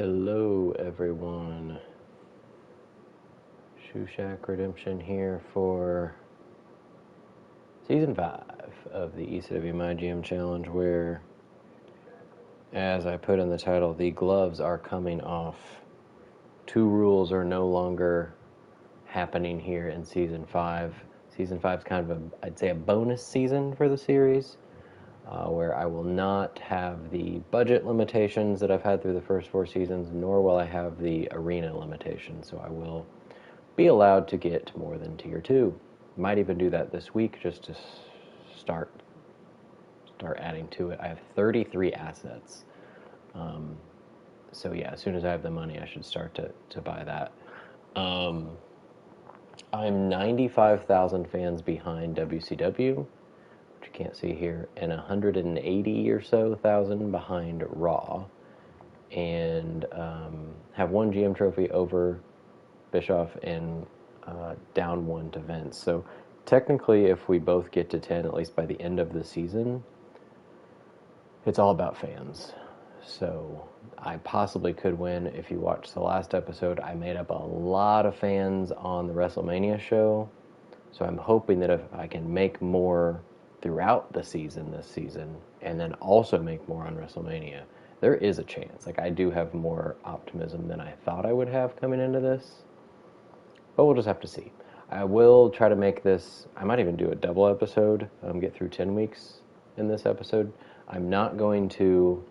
Hello everyone, Shoe Shack Redemption here for Season 5 of the ECW MyGM Challenge, where, as I put in the title, the gloves are coming off. 2 rules are no longer happening here in Season 5. Season 5 is kind of I'd say a bonus season for the series, where I will not have the budget limitations that I've had through the first 4 seasons, nor will I have the arena limitations, so I will be allowed to get more than Tier 2. Might even do that this week just to start adding to it. I have 33 assets. So yeah, as soon as I have the money, I should start to buy that. I'm 95,000 fans behind WCW, which you can't see here, and 180 or so thousand behind Raw, and have 1 GM trophy over Bischoff and down 1 to Vince. So technically, if we both get to 10, at least by the end of the season, it's all about fans. So I possibly could win. If you watched the last episode, I made up a lot of fans on the WrestleMania show. So I'm hoping that if I can make more throughout the season this season, and then also make more on WrestleMania, there is a chance. Like, I do have more optimism than I thought I would have coming into this. But we'll just have to see. I will try to make this, I might even do a double episode, get through 10 weeks in this episode. I'm not going to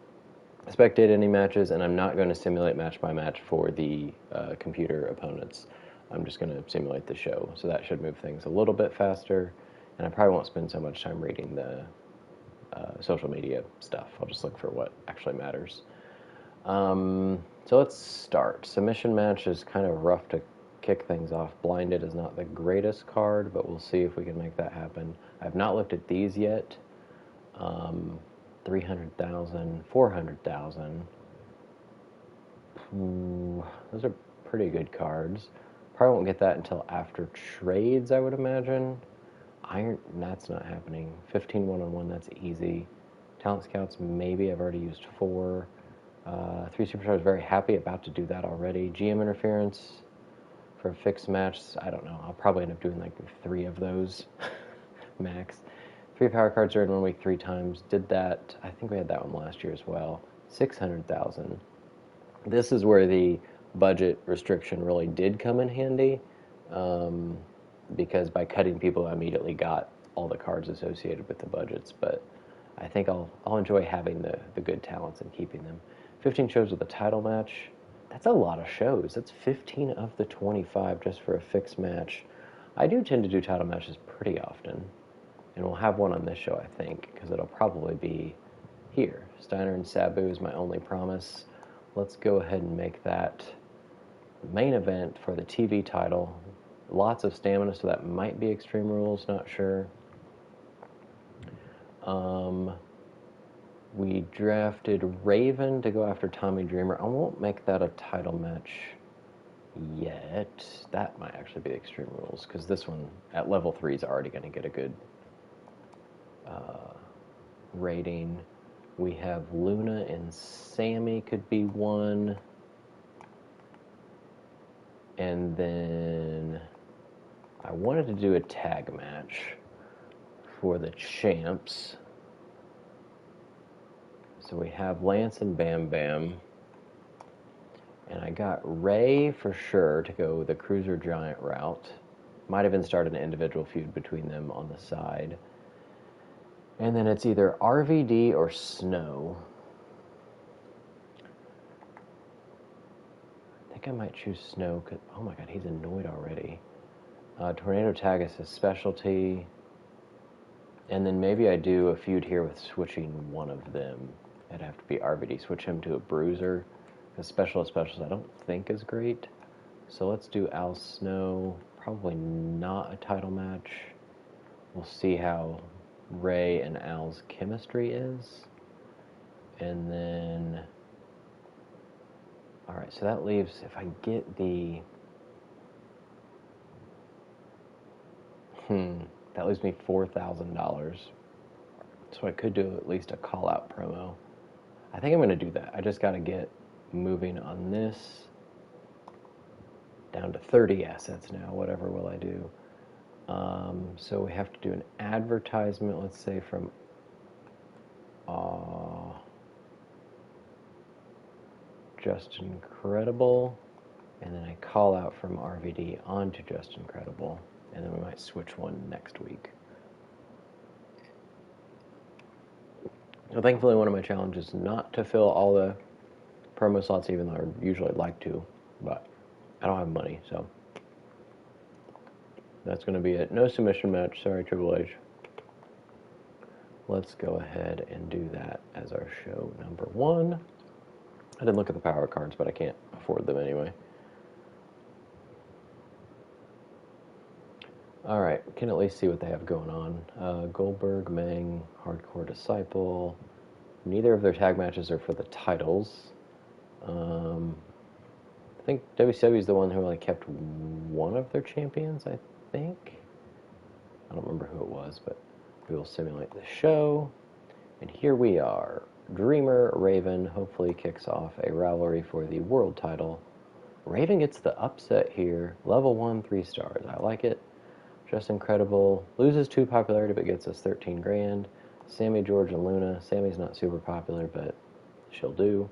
spectate any matches, and I'm not going to simulate match by match for the computer opponents. I'm just going to simulate the show, so that should move things a little bit faster, and I probably won't spend so much time reading the social media stuff. I'll just look for what actually matters. So let's start. Submission match is kind of rough to kick things off. Blinded is not the greatest card, but we'll see if we can make that happen. I've not looked at these yet. 300,000, 400,000. Those are pretty good cards. Probably won't get that until after trades, I would imagine. Iron, that's not happening. 15 one-on-one, that's easy. Talent Scouts, maybe. I've already used 4. 3 Superstars, very happy, about to do that already. GM Interference for a fixed match, I don't know. I'll probably end up doing like 3 of those max. 3 power cards are in 1 week 3 times. Did that. I think we had that one last year as well. 600,000. This is where the budget restriction really did come in handy, because by cutting people, I immediately got all the cards associated with the budgets. But I think I'll enjoy having the good talents and keeping them. 15 shows with a title match. That's a lot of shows. That's 15 of the 25 just for a fixed match. I do tend to do title matches pretty often. And we'll have one on this show, I think, because it'll probably be here. Steiner and Sabu is my only promise. Let's go ahead and make that the main event for the TV title. Lots of stamina, so that might be Extreme Rules, not sure. We drafted Raven to go after Tommy Dreamer. I won't make that a title match yet. That might actually be Extreme Rules, because this one at level 3 is already going to get a good rating. We have Luna and Sammy could be one. And then I wanted to do a tag match for the champs. So we have Lance and Bam Bam. And I got Ray for sure to go the Cruiser Giant route. Might even start an individual feud between them on the side. And then it's either RVD or Snow. I think I might choose Snow. Oh my god, he's annoyed already. Tornado Tag is his specialty. And then maybe I do a feud here with switching one of them. It'd have to be RVD. Switch him to a Bruiser. Because Specialist I don't think is great. So let's do Al Snow. Probably not a title match. We'll see how Ray and Al's chemistry is. And then, alright, so that leaves, if I get the, that leaves me $4,000. So I could do at least a call-out promo. I think I'm going to do that. I just got to get moving on this. Down to 30 assets now. Whatever will I do? So we have to do an advertisement, let's say from Just Incredible, and then I call out from RVD onto Just Incredible, and then we might switch one next week. So thankfully, one of my challenges is not to fill all the promo slots, even though I usually like to, but I don't have money, so that's going to be it. No submission match. Sorry, Triple H. Let's go ahead and do that as our show number 1. I didn't look at the power cards, but I can't afford them anyway. All right, can at least see what they have going on. Goldberg, Meng, Hardcore Disciple. Neither of their tag matches are for the titles. I think WCW is the one who only kept one of their champions, I think. I don't remember who it was, but we will simulate the show. And here we are. Dreamer Raven hopefully kicks off a rivalry for the world title. Raven gets the upset here. Level 1, 3 stars. I like it. Just Incredible. Loses 2 popularity, but gets us 13 grand. Sammy, George, and Luna. Sammy's not super popular, but she'll do.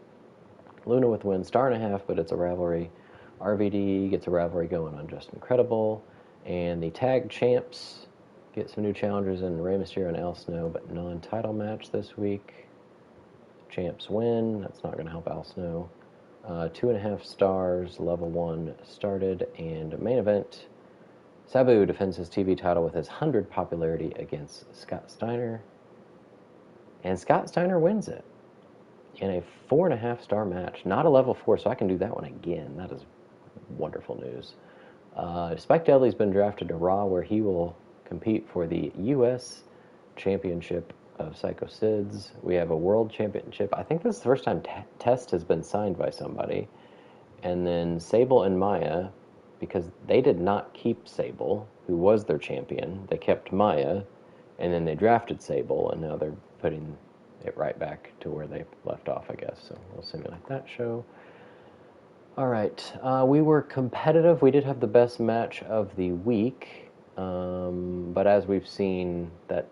Luna with win, 1.5 stars, but it's a rivalry. RVD gets a rivalry going on Just Incredible. And the tag champs get some new challengers in Rey Mysterio and Al Snow, but non-title match this week. Champs win. That's not going to help Al Snow. 2.5 stars, level 1 started, and main event. Sabu defends his TV title with his 100 popularity against Scott Steiner. And Scott Steiner wins it in a 4.5 star match. Not a level 4, so I can do that one again. That is wonderful news. Spike Dudley's been drafted to Raw, where he will compete for the U.S. Championship of Psycho Sids. We have a World Championship. I think this is the first time Test has been signed by somebody. And then Sable and Maya, because they did not keep Sable, who was their champion. They kept Maya, and then they drafted Sable, and now they're putting it right back to where they left off, I guess. So we'll simulate that show. All right. We were competitive. We did have the best match of the week, but as we've seen, that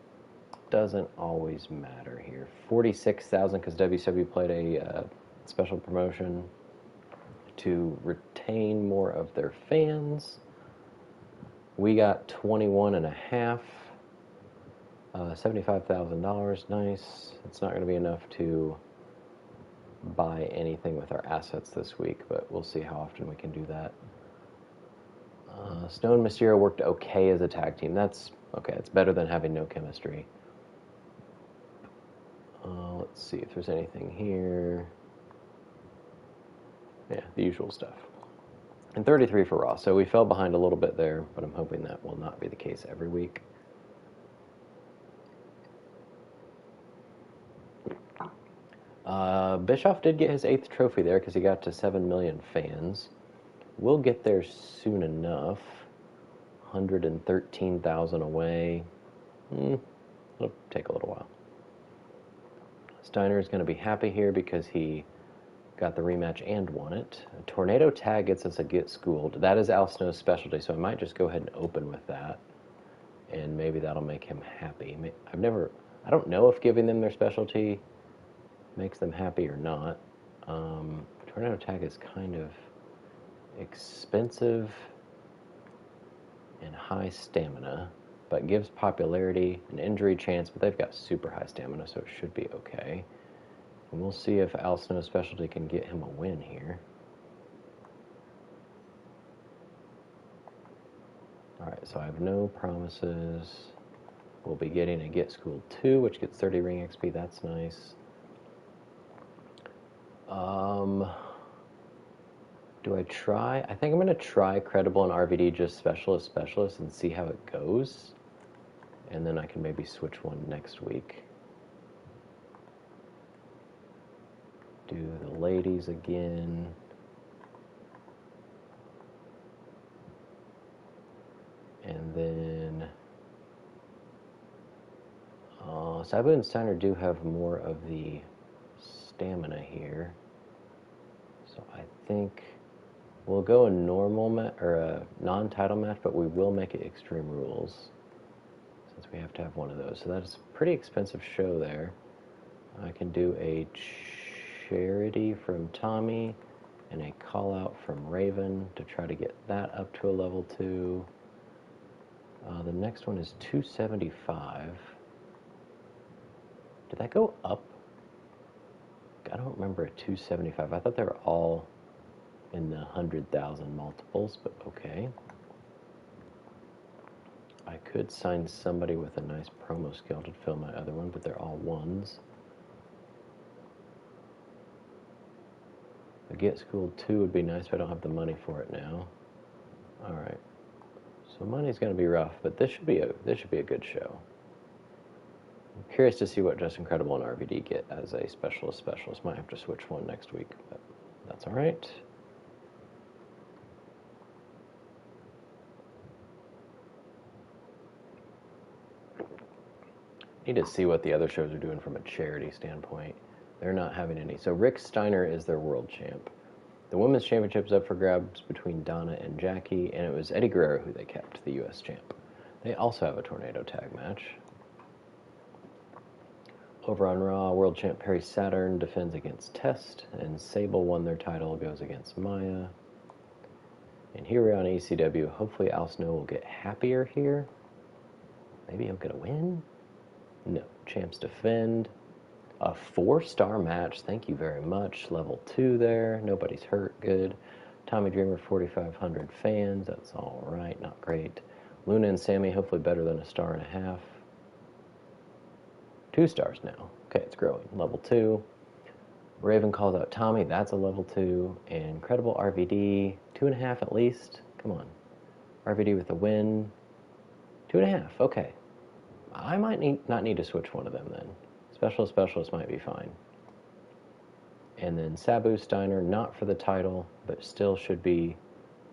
doesn't always matter here. 46,000 because WCW played a special promotion to retain more of their fans. We got 21.5, $75,000. Nice. It's not going to be enough to buy anything with our assets this week, but we'll see how often we can do that. Stone Mysterio worked okay as a tag team. That's okay. It's better than having no chemistry. Let's see if there's anything here. Yeah, the usual stuff. And 33 for Raw. So we fell behind a little bit there, but I'm hoping that will not be the case every week. Bischoff did get his 8th trophy there because he got to 7 million fans. We'll get there soon enough. 113,000 away. It'll take a little while. Steiner is going to be happy here because he got the rematch and won it. A tornado tag gets us a get schooled. That is Al Snow's specialty, so I might just go ahead and open with that, and maybe that'll make him happy. I don't know if giving them their specialty makes them happy or not. Tornado tag is kind of expensive and high stamina, but gives popularity and injury chance, but they've got super high stamina, so it should be okay. And we'll see if Al Snow's specialty can get him a win here. Alright, so I have no promises. We'll be getting a Get Schooled 2, which gets 30 ring XP. That's nice. Do I try? I think I'm going to try Credible and RVD just Specialist and see how it goes. And then I can maybe switch one next week. Do the ladies again. And then Sabu and Steiner do have more of the stamina here. So I think we'll go a normal or a non-title match, but we will make it Extreme Rules since we have to have one of those. So that's a pretty expensive show there. I can do a charity from Tommy and a call out from Raven to try to get that up to a level 2. The next one is 275. Did that go up? I don't remember a 275. I thought they were all in the 100,000 multiples, but okay. I could sign somebody with a nice promo skill to fill my other one, but they're all 1s. A Get Schooled 2 would be nice, but I don't have the money for it now. Alright. So money's going to be rough, but this should be a good show. I'm curious to see what Just Incredible and RVD get as a specialist. Might have to switch one next week, but that's alright. Need to see what the other shows are doing from a charity standpoint. They're not having any. So Rick Steiner is their world champ. The women's championship is up for grabs between Donna and Jackie, and it was Eddie Guerrero who they kept, the U.S. champ. They also have a tornado tag match. Over on Raw, world champ Perry Saturn defends against Test, and Sable won their title, goes against Maya. And here we're on ECW. Hopefully Al Snow will get happier here. Maybe he'll get a win? No. Champs defend. A 4-star match. Thank you very much. Level 2 there. Nobody's hurt. Good. Tommy Dreamer, 4,500 fans. That's all right. Not great. Luna and Sammy, hopefully better than a 1.5 stars. 2 stars now. Okay, it's growing. Level 2. Raven calls out Tommy. That's a level 2. And Incredible RVD. 2.5 at least. Come on. RVD with a win. 2.5. Okay. I might not need to switch one of them then. Specialist might be fine. And then Sabu Steiner, not for the title, but still should be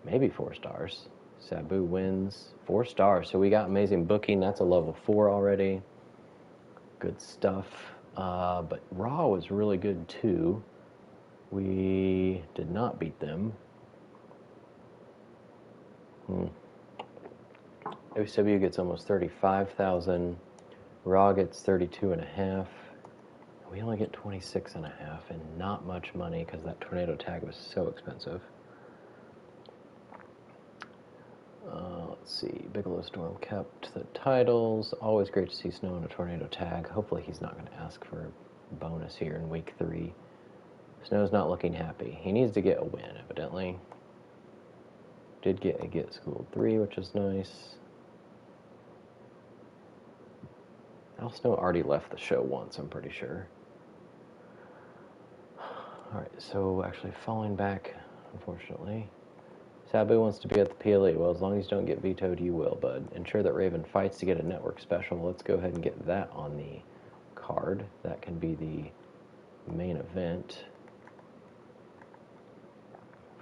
maybe 4 stars. Sabu wins 4 stars. So we got amazing booking. That's a level 4 already. Good stuff. But Raw was really good too. We did not beat them. OCW gets almost 35,000. Raw gets 32.5. We only get 26.5, and not much money because that tornado tag was so expensive. Let's see. Bigelow Storm kept the titles. Always great to see Snow in a tornado tag. Hopefully he's not going to ask for a bonus here in week 3. Snow's not looking happy. He needs to get a win, evidently. Did get a Get Schooled 3, which is nice. Al Snow already left the show once, I'm pretty sure. Alright, so actually falling back, unfortunately. Sabu wants to be at the PLE. Well, as long as you don't get vetoed, you will, bud. Ensure that Raven fights to get a network special. Let's go ahead and get that on the card. That can be the main event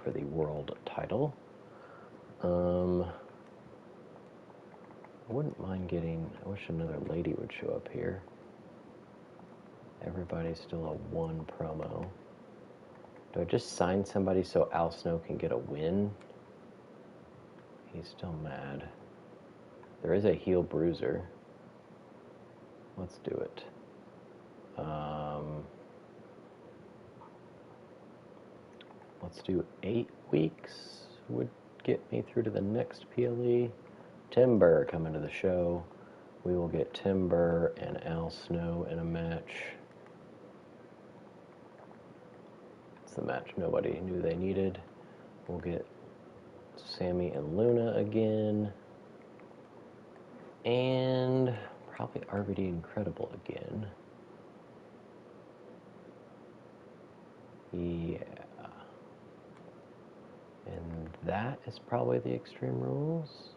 for the world title. I wouldn't mind getting... I wish another lady would show up here. Everybody's still a 1 promo. Do I just sign somebody so Al Snow can get a win? He's still mad. There is a heel bruiser. Let's do it. Let's do 8 weeks. Would get me through to the next PLE. Timber coming to the show. We will get Timber and Al Snow in a match. It's the match nobody knew they needed. We'll get Sammy and Luna again. And probably RVD Incredible again. Yeah. And that is probably the Extreme Rules.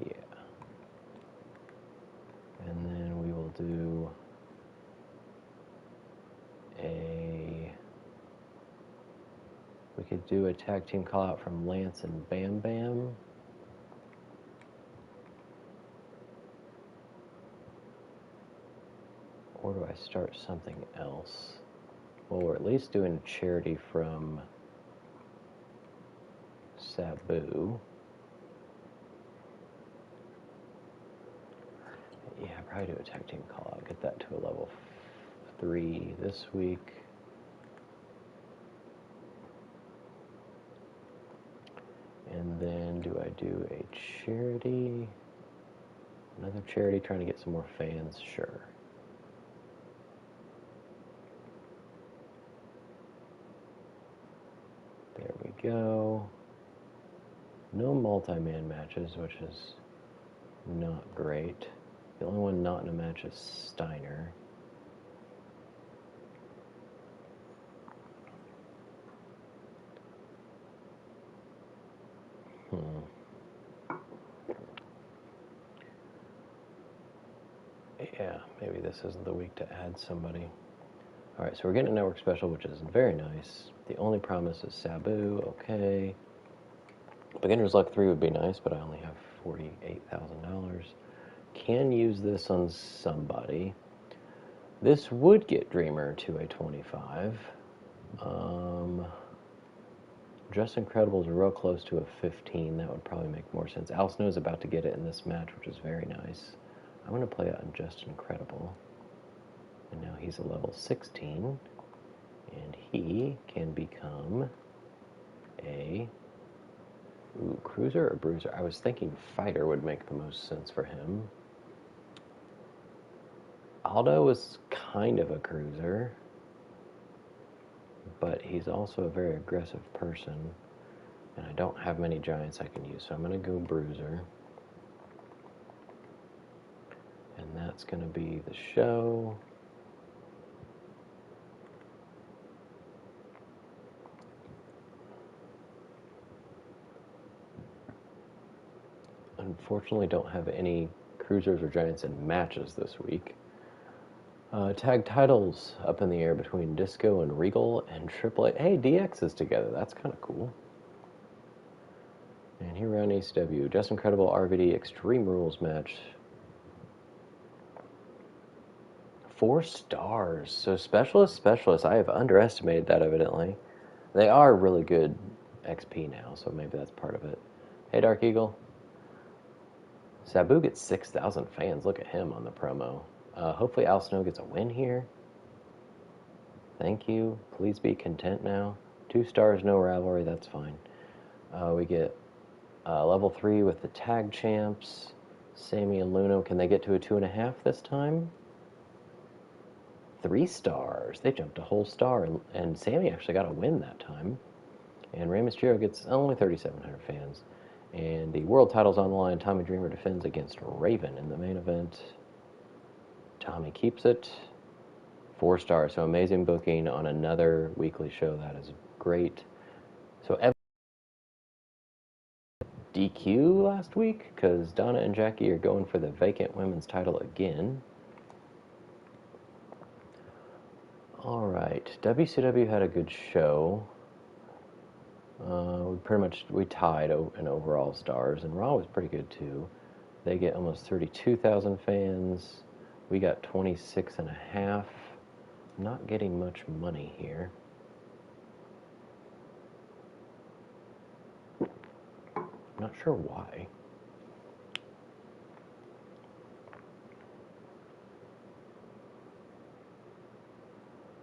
Yeah. And then we will do we could do a tag team call out from Lance and Bam Bam. Or do I start something else? Well, we're at least doing a charity from Sabu. Yeah, probably do a tag team call out. Get that to a level 3 this week. And then do I do a charity? Another charity trying to get some more fans? Sure. There we go. No multi-man matches, which is not great. The only one not in a match is Steiner. Yeah, maybe this isn't the week to add somebody. Alright, so we're getting a network special, which is very nice. The only promise is Sabu, okay. Beginner's Luck 3 would be nice, but I only have $48,000. Can use this on somebody. This would get Dreamer to a 25. Just Incredible's real close to a 15. That would probably make more sense. Al Snow's about to get it in this match, which is very nice. I'm going to play out on Just Incredible. And now he's a level 16. And he can become a... Ooh, cruiser or bruiser? I was thinking fighter would make the most sense for him. Aldo is kind of a cruiser, but he's also a very aggressive person, and I don't have many giants I can use, so I'm going to go bruiser. And that's going to be the show. Unfortunately, don't have any cruisers or giants in matches this week. Tag titles up in the air between Disco and Regal and Triple H. Hey, DX is together. That's kind of cool. And here we're on ECW. Just Incredible RVD Extreme Rules match. 4 stars. So specialists. I have underestimated that, evidently. They are really good XP now, so maybe that's part of it. Hey, Dark Eagle. Sabu gets 6,000 fans. Look at him on the promo. Hopefully Al Snow gets a win here. Thank you. Please be content now. 2 stars, no rivalry. That's fine. We get level 3 with the tag champs. Sammy and Luno. Can they get to a 2.5 this time? 3 stars. They jumped a whole star, and Sammy actually got a win that time. And Rey Mysterio gets only 3,700 fans. And the world title's on the line. Tommy Dreamer defends against Raven in the main event. Tommy keeps it. 4 stars. So amazing booking on another weekly show. That is great. So DQ last week, because Donna and Jackie are going for the vacant women's title again. Alright, WCW had a good show. We tied in overall stars, and Raw was pretty good too. They get almost 32,000 fans. We got 26.5. Not getting much money here. Not sure why.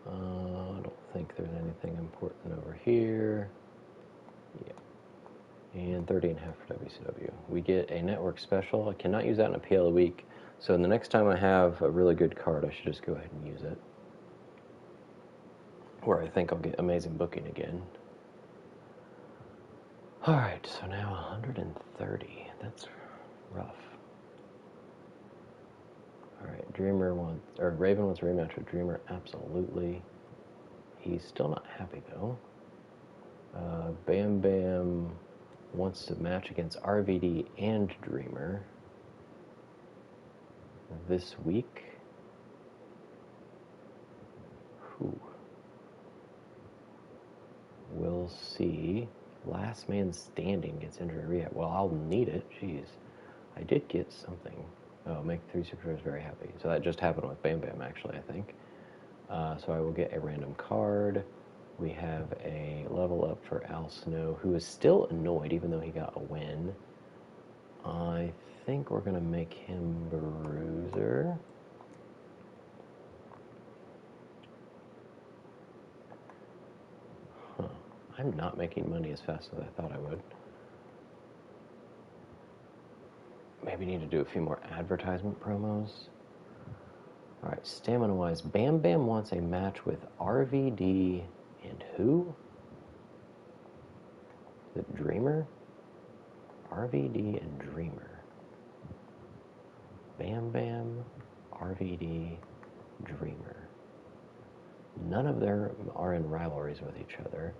I don't think there's anything important over here. Yeah. And 30.5 for WCW. We get a network special. I cannot use that in a PL a week. So the next time I have a really good card, I should just go ahead and use it. Where I think I'll get amazing booking again. Alright, so now 130. That's rough. Alright, Raven wants a rematch with Dreamer, absolutely. He's still not happy though. Bam Bam wants to match against RVD and Dreamer this week. We'll see. Last man standing gets injury rehab. Well, I'll need it. Jeez. I did get something. Oh, make 3 superstars very happy. So that just happened with Bam Bam, actually, I think. So I will get a random card. We have a level up for Al Snow, who is still annoyed even though he got a win. I think we're going to make him Bruiser. Huh. I'm not making money as fast as I thought I would. Maybe need to do a few more advertisement promos. Alright, stamina-wise, Bam Bam wants a match with RVD and who? The Dreamer? RVD and Dreamer. Bam Bam, RVD, Dreamer. None of them are in rivalries with each other.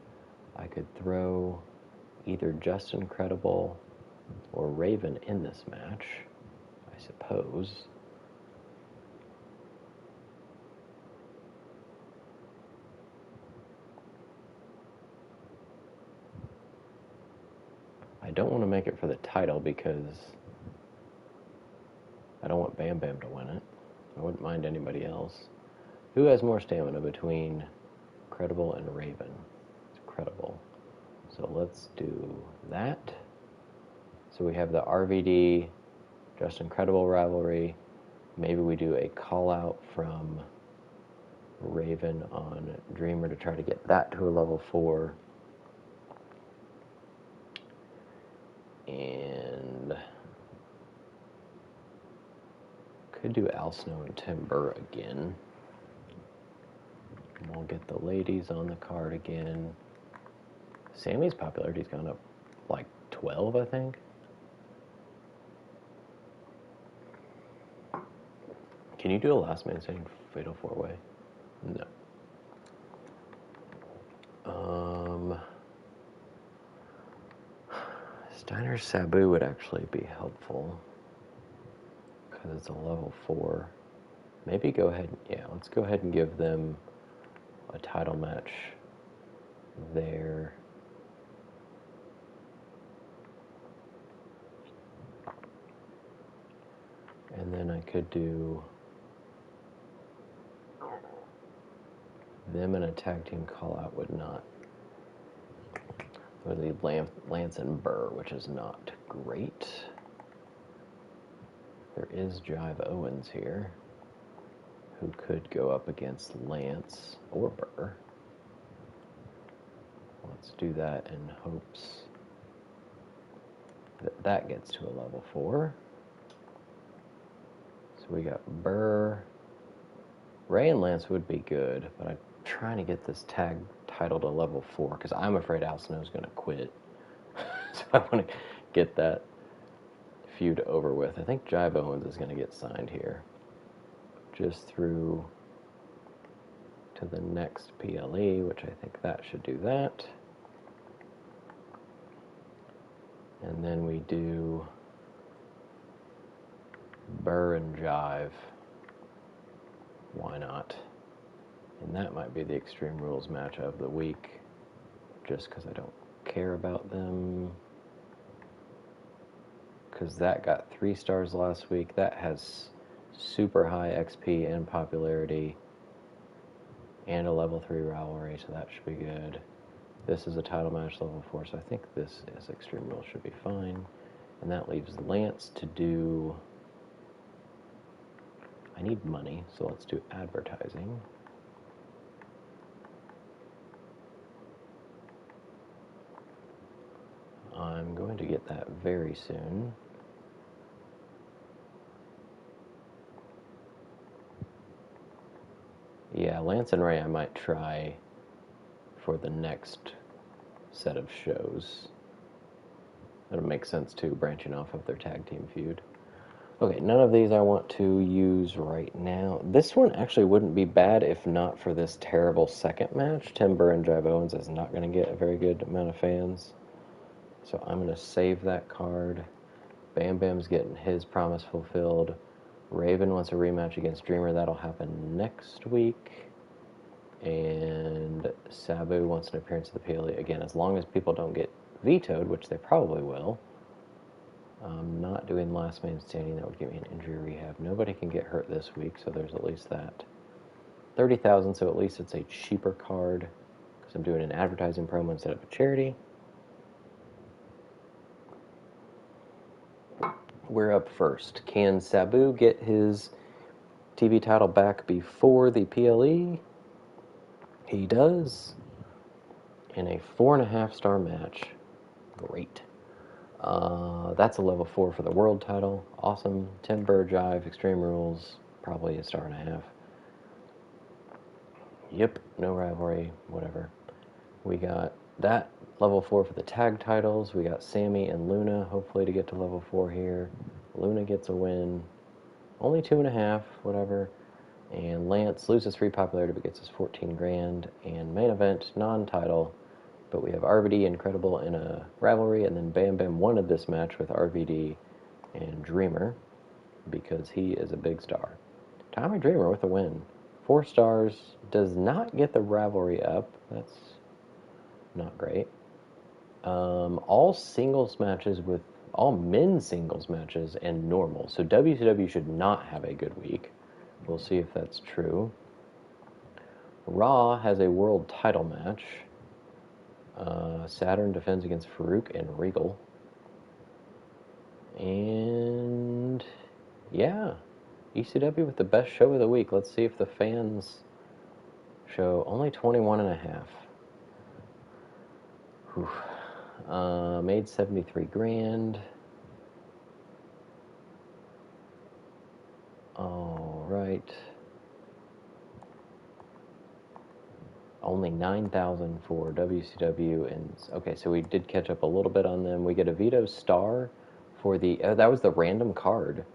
I could throw either Justin Credible or Raven in this match, I suppose. I don't want to make it for the title because I don't want Bam Bam to win it. I wouldn't mind anybody else. Who has more stamina between Credible and Raven? It's Credible. So let's do that. So we have the RVD, Justin Credible rivalry. Maybe we do a call out from Raven on Dreamer to try to get that to a level 4. And could do Al Snow and Tim Burr again. And we'll get the ladies on the card again. Sammy's popularity's gone up like 12, I think. Can you do a last man standing fatal 4-way? No. Steiner Sabu would actually be helpful because it's a level 4. Maybe go ahead, yeah, let's go ahead and give them a title match there. And then I could do them in a tag team call out would not. Would leave Lance and Burr, which is not great. There is Jive Owens here, who could go up against Lance or Burr. Let's do that in hopes that that gets to a level 4. So we got Burr. Ray and Lance would be good, but I'm trying to get this tag title to level 4 because I'm afraid Al Snow's going to quit. So I want to get that feud over with. I think Jive Owens is going to get signed here. Just through to the next PLE, which I think that should do that. And then we do Burr and Jive. Why not? And that might be the Extreme Rules match of the week, just because I don't care about them. Because that got 3 stars last week. That has super high XP and popularity and a level 3 rivalry, so that should be good. This is a title match level 4, so I think this is Extreme Rules should be fine. And that leaves Lance to do... I need money, so let's do advertising. I'm going to get that very soon. Yeah, Lance and Ray I might try for the next set of shows. That'll make sense too, branching off of their tag team feud. Okay, none of these I want to use right now. This one actually wouldn't be bad if not for this terrible second match. Tim Burr and Jive Owens is not going to get a very good amount of fans. So I'm going to save that card. Bam Bam's getting his promise fulfilled. Raven wants a rematch against Dreamer. That'll happen next week. And Sabu wants an appearance at the PLE. Again, as long as people don't get vetoed, which they probably will. I'm not doing last man standing. That would give me an injury rehab. Nobody can get hurt this week, so there's at least that. 30,000, so at least it's a cheaper card because I'm doing an advertising promo instead of a charity. We're up first. Can Sabu get his TV title back before the PLE? He does. In a 4.5-star match. Great. That's a level 4 for the world title. Awesome. Tim Burjive, Extreme Rules, probably a 1.5 stars. Yep, no rivalry, whatever. We got that level 4 for the tag titles. We got Sammy and Luna, hopefully to get to level 4 here. Luna gets a win. Only 2.5, whatever. And Lance loses 3 popularity but gets his 14 grand. And main event, non-title. But we have RVD Incredible in a rivalry, and then Bam Bam wanted this match with RVD and Dreamer because he is a big star. Tommy Dreamer with a win. 4 stars, does not get the rivalry up. That's not great. All singles matches with all men's singles matches and normal. So WCW should not have a good week. We'll see if that's true. Raw has a world title match. Saturn defends against Farouk and Regal. And yeah, ECW with the best show of the week. Let's see if the fans show only 21.5. Made 73 grand. All right. Only 9,000 for WCW, and okay, so we did catch up a little bit on them. We get a Vito star for the that was the random card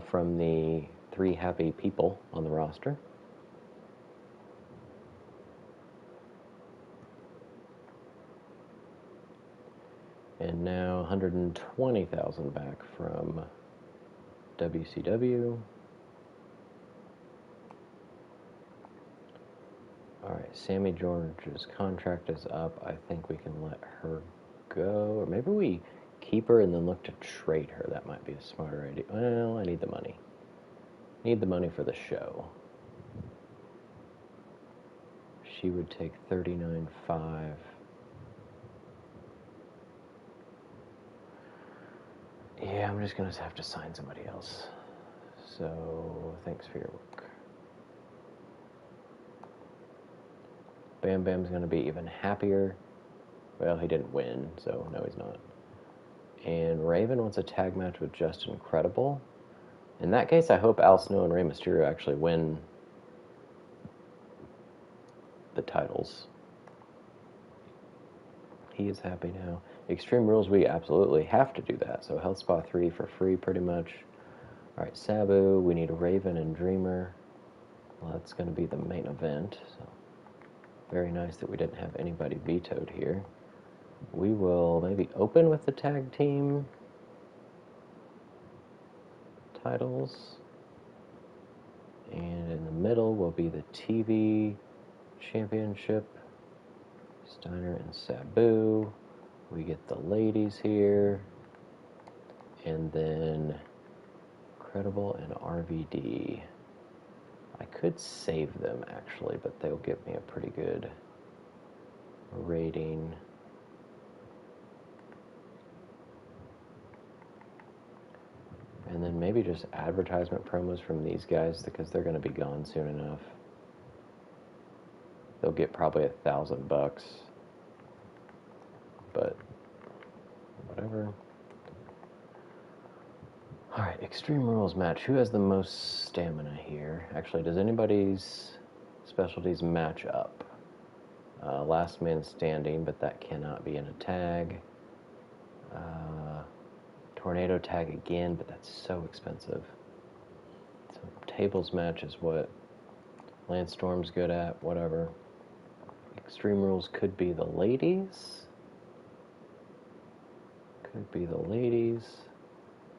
from the 3 happy people on the roster. And now 120,000 back from WCW. All right, Sammy George's contract is up. I think we can let her go. Or maybe we keep her and then look to trade her. That might be a smarter idea. Well, I need the money. Need the money for the show. She would take 39.5. Yeah, I'm just going to have to sign somebody else. So, thanks for your work. Bam Bam's going to be even happier. Well, he didn't win, so no, he's not. And Raven wants a tag match with Just Incredible. In that case, I hope Al Snow and Rey Mysterio actually win the titles. He is happy now. Extreme Rules, we absolutely have to do that. So Health Spa 3 for free, pretty much. All right, Sabu, we need a Raven and Dreamer. Well, that's going to be the main event. So very nice that we didn't have anybody vetoed here. We will maybe open with the tag team titles. And in the middle will be the TV championship. Steiner and Sabu. We get the ladies here. And then Credible and RVD. I could save them, actually, but they'll give me a pretty good rating. And then maybe just advertisement promos from these guys because they're going to be gone soon enough. They'll get probably $1,000, but whatever. All right, Extreme Rules match. Who has the most stamina here? Actually, does anybody's specialties match up? Last man standing, but that cannot be in a tag. Tornado tag again, but that's so expensive. So tables match is what Lance Storm's good at, whatever. Extreme Rules could be the ladies. Could be the ladies.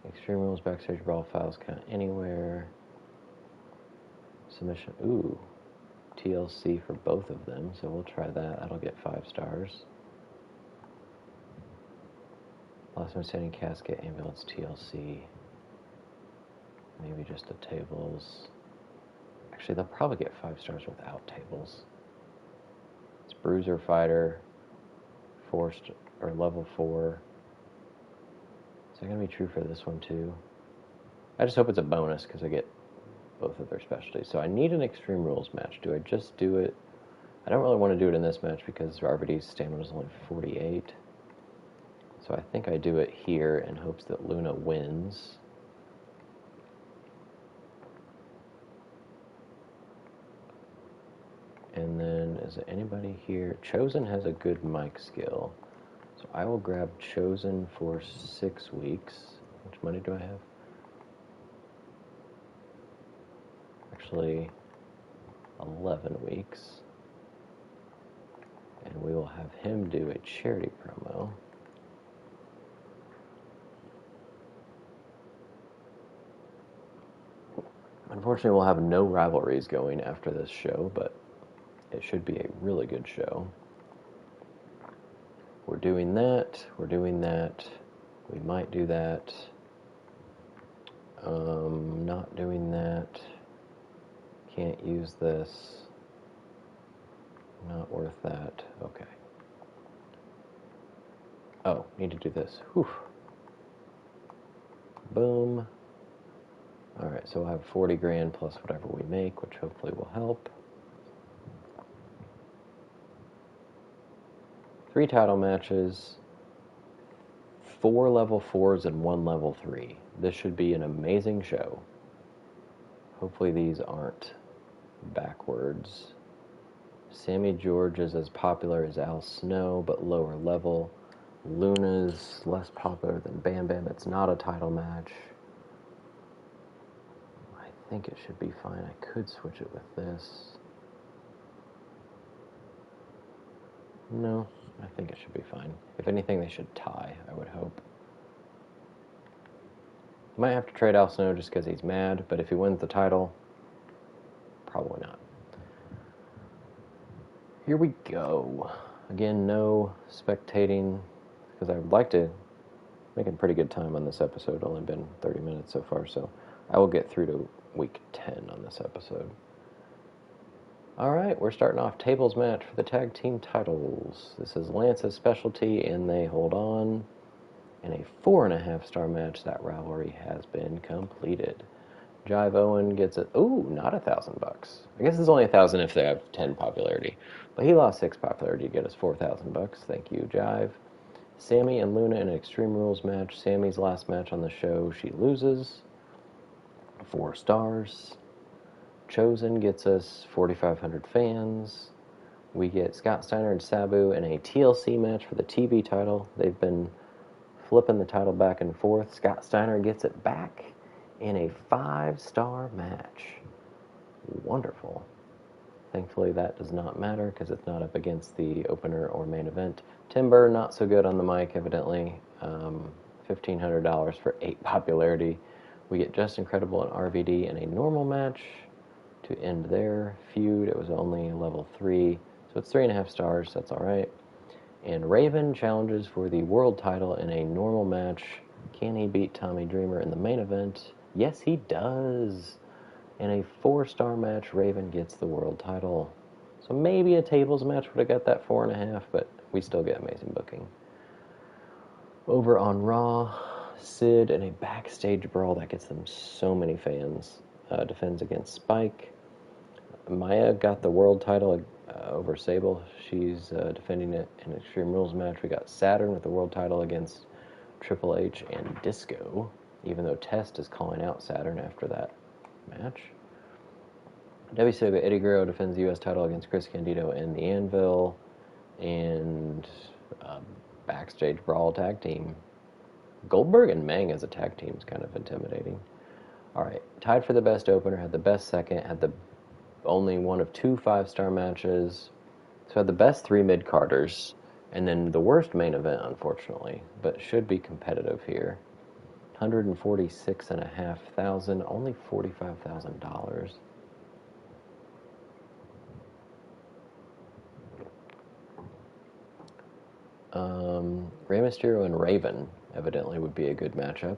Extreme Rules backstage brawl files count anywhere. Submission. Ooh. TLC for both of them, so we'll try that. That'll get 5 stars. Last Man Standing Casket, Ambulance, TLC. Maybe just the tables. I Actually, they'll probably get 5 stars without tables. It's Bruiser Fighter, or level 4. Is that going to be true for this one too? I just hope it's a bonus because I get both of their specialties. So I need an Extreme Rules match. Do I just do it? I don't really want to do it in this match because RVD's stamina is only 48. So I think I do it here in hopes that Luna wins. And then, is there anybody here? Chosen has a good mic skill. So I will grab Chosen for 6 weeks. How much money do I have? Actually, 11 weeks. And we will have him do a charity promo. Unfortunately, we'll have no rivalries going after this show, but it should be a really good show. We're doing that. We're doing that. We might do that. Not doing that. Can't use this. Not worth that. Okay. Oh, need to do this. Whew. Boom. Alright, so we'll have 40 grand plus whatever we make, which hopefully will help. 3 title matches, 4 level 4s and 1 level 3. This should be an amazing show. Hopefully these aren't backwards. Sammy George is as popular as Al Snow, but lower level. Luna's less popular than Bam Bam. It's not a title match. I think it should be fine. I could switch it with this. No, I think it should be fine. If anything, they should tie, I would hope. Might have to trade Al Snow just because he's mad, but if he wins the title, probably not. Here we go. Again, no spectating, because I would like to make a pretty good time on this episode. Only been 30 minutes so far, so I will get through to week 10 on this episode. Alright, we're starting off tables match for the tag team titles. This is Lance's specialty, and they hold on. In a 4.5-star match, that rivalry has been completed. Jive Owen gets it. Ooh, not $1,000 bucks. I guess it's only 1,000 if they have 10 popularity. But he lost 6 popularity to get us 4,000 bucks. Thank you, Jive. Sammy and Luna in an Extreme Rules match. Sammy's last match on the show, she loses. 4 stars. Chosen gets us 4,500 fans. We get Scott Steiner and Sabu in a TLC match for the TV title. They've been flipping the title back and forth. Scott Steiner gets it back in a 5-star match. Wonderful. Thankfully, that does not matter because it's not up against the opener or main event. Timber, not so good on the mic, evidently. $1,500 for 8 popularity. We get Just Incredible and RVD in a normal match to end their feud. It was only level 3, so it's 3.5 stars. That's all right. And Raven challenges for the world title in a normal match. Can he beat Tommy Dreamer in the main event? Yes, he does. In a 4-star match, Raven gets the world title. So maybe a tables match would have got that 4.5, but we still get amazing booking. Over on Raw, Sid in a backstage brawl that gets them so many fans. Defends against Spike. Maya got the world title over Sable. She's defending it in an Extreme Rules match. We got Saturn with the world title against Triple H and Disco, even though Test is calling out Saturn after that match. WCW Eddie Guerrero defends the U.S. title against Chris Candido and the Anvil. And backstage brawl tag team. Goldberg and Meng as a tag team is kind of intimidating. Alright, tied for the best opener, had the best second, had the only one of 2 5-star matches. So had the best 3 mid-carders, and then the worst main event, unfortunately, but should be competitive here. $146,500, only $45,000. Rey Mysterio and Raven evidently would be a good matchup.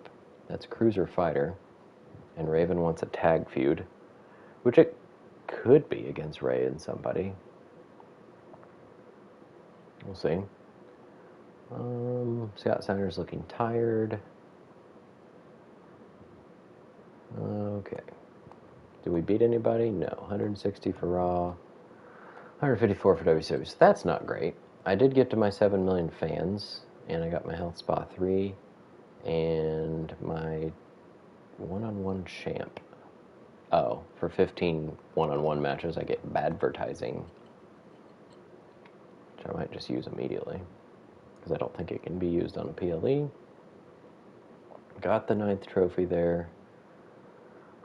That's Cruiser Fighter, and Raven wants a tag feud, which it could be against Ray and somebody. We'll see. Scott Steiner's looking tired. Okay. Did we beat anybody? No. 160 for Raw. 154 for WCW. So that's not great. I did get to my 7 million fans, and I got my Health Spa 3, and my one-on-one champ. Oh, for 15 one-on-one matches, I get advertising, which I might just use immediately, because I don't think it can be used on a PLE. Got the 9th trophy there.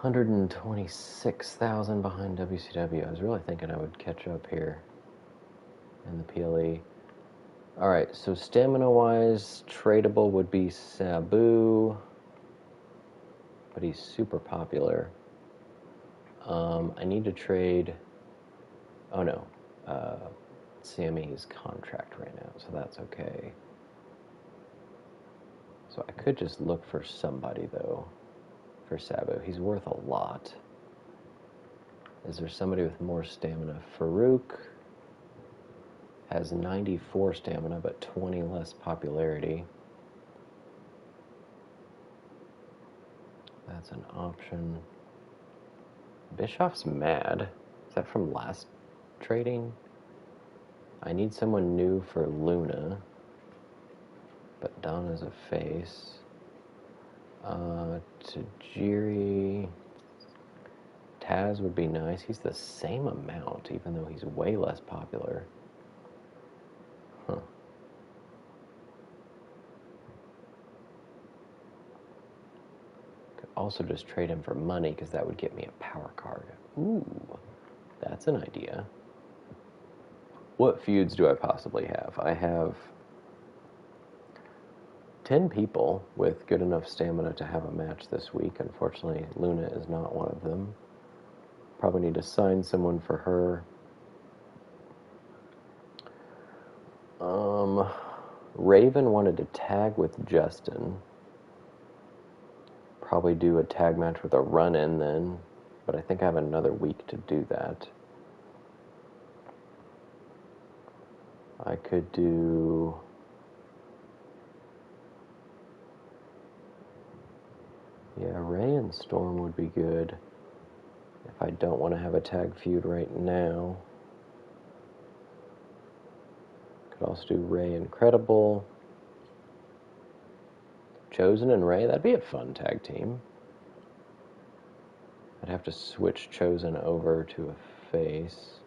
126,000 behind WCW. I was really thinking I would catch up here in the PLE. Alright, so stamina-wise, tradable would be Sabu, but he's super popular. I need to trade... Oh no, Sammy's contract right now, so that's okay. So I could just look for somebody, though, for Sabu. He's worth a lot. Is there somebody with more stamina? Farouk has 94 stamina, but 20 less popularity. That's an option. Bischoff's mad. Is that from last trading? I need someone new for Luna, but Donna's a face. Tajiri. Taz would be nice. He's the same amount, even though he's way less popular. Huh. Could also just trade him for money, because that would get me a power card. Ooh, that's an idea. What feuds do I possibly have? I have 10 people with good enough stamina to have a match this week. Unfortunately, Luna is not one of them. Probably need to sign someone for her. Raven wanted to tag with Justin. Probably do a tag match with a run-in then, but I think I have another week to do that. I could do... Yeah, Ray and Storm would be good if I don't want to have a tag feud right now. Could also do Ray Incredible. Chosen and Ray, that'd be a fun tag team. I'd have to switch Chosen over to a face,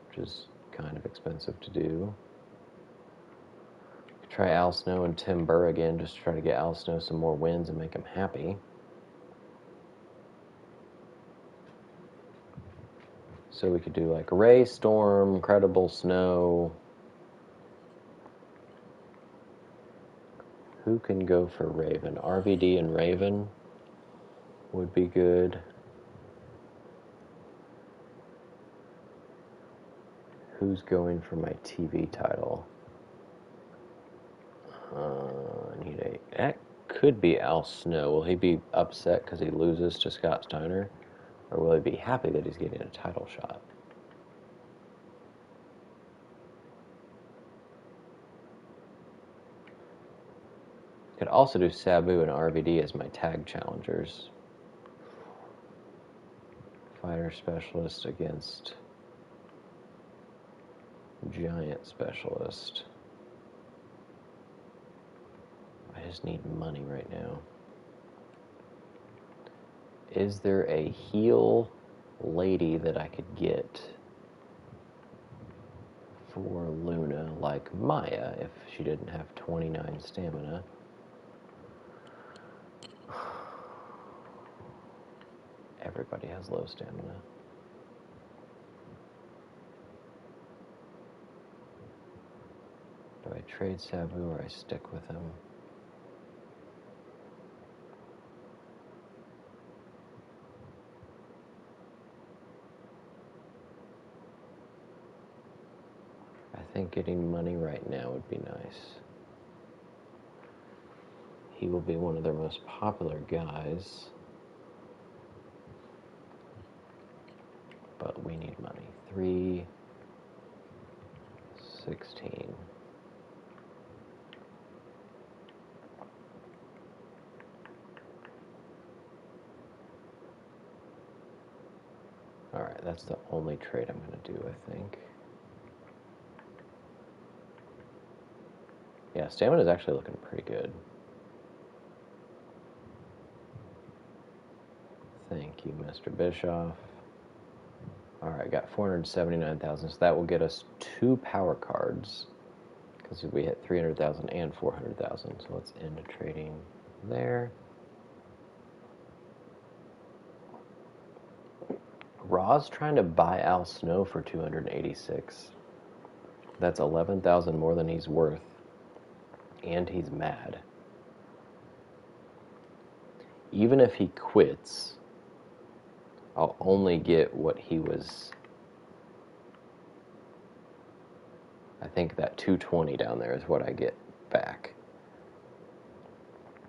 which is kind of expensive to do. Could try Al Snow and Tim Burr again, just to try to get Al Snow some more wins and make him happy. So we could do like Ray, Storm, Incredible, Snow. Who can go for Raven? RVD and Raven would be good. Who's going for my TV title? That could be Al Snow. Will he be upset because he loses to Scott Steiner? Or will he be happy that he's getting a title shot? Could also do Sabu and RVD as my tag challengers. Fighter Specialist against Giant Specialist. I just need money right now. Is there a heel lady that I could get for Luna, like Maya, if she didn't have 29 stamina? Everybody has low stamina. Do I trade Sabu or I stick with him? I think getting money right now would be nice. He will be one of their most popular guys. but we need money. 316. All right, that's the only trade I'm going to do, I think. Yeah, stamina is actually looking pretty good. Thank you, Mr. Bischoff. All right, got 479,000, so that will get us 2 power cards because we hit 300,000 and 400,000. So let's end trading there. Raw's trying to buy Al Snow for 286. That's 11,000 more than he's worth, and he's mad. Even if he quits, I'll only get what he was. I think that 220 down there is what I get back.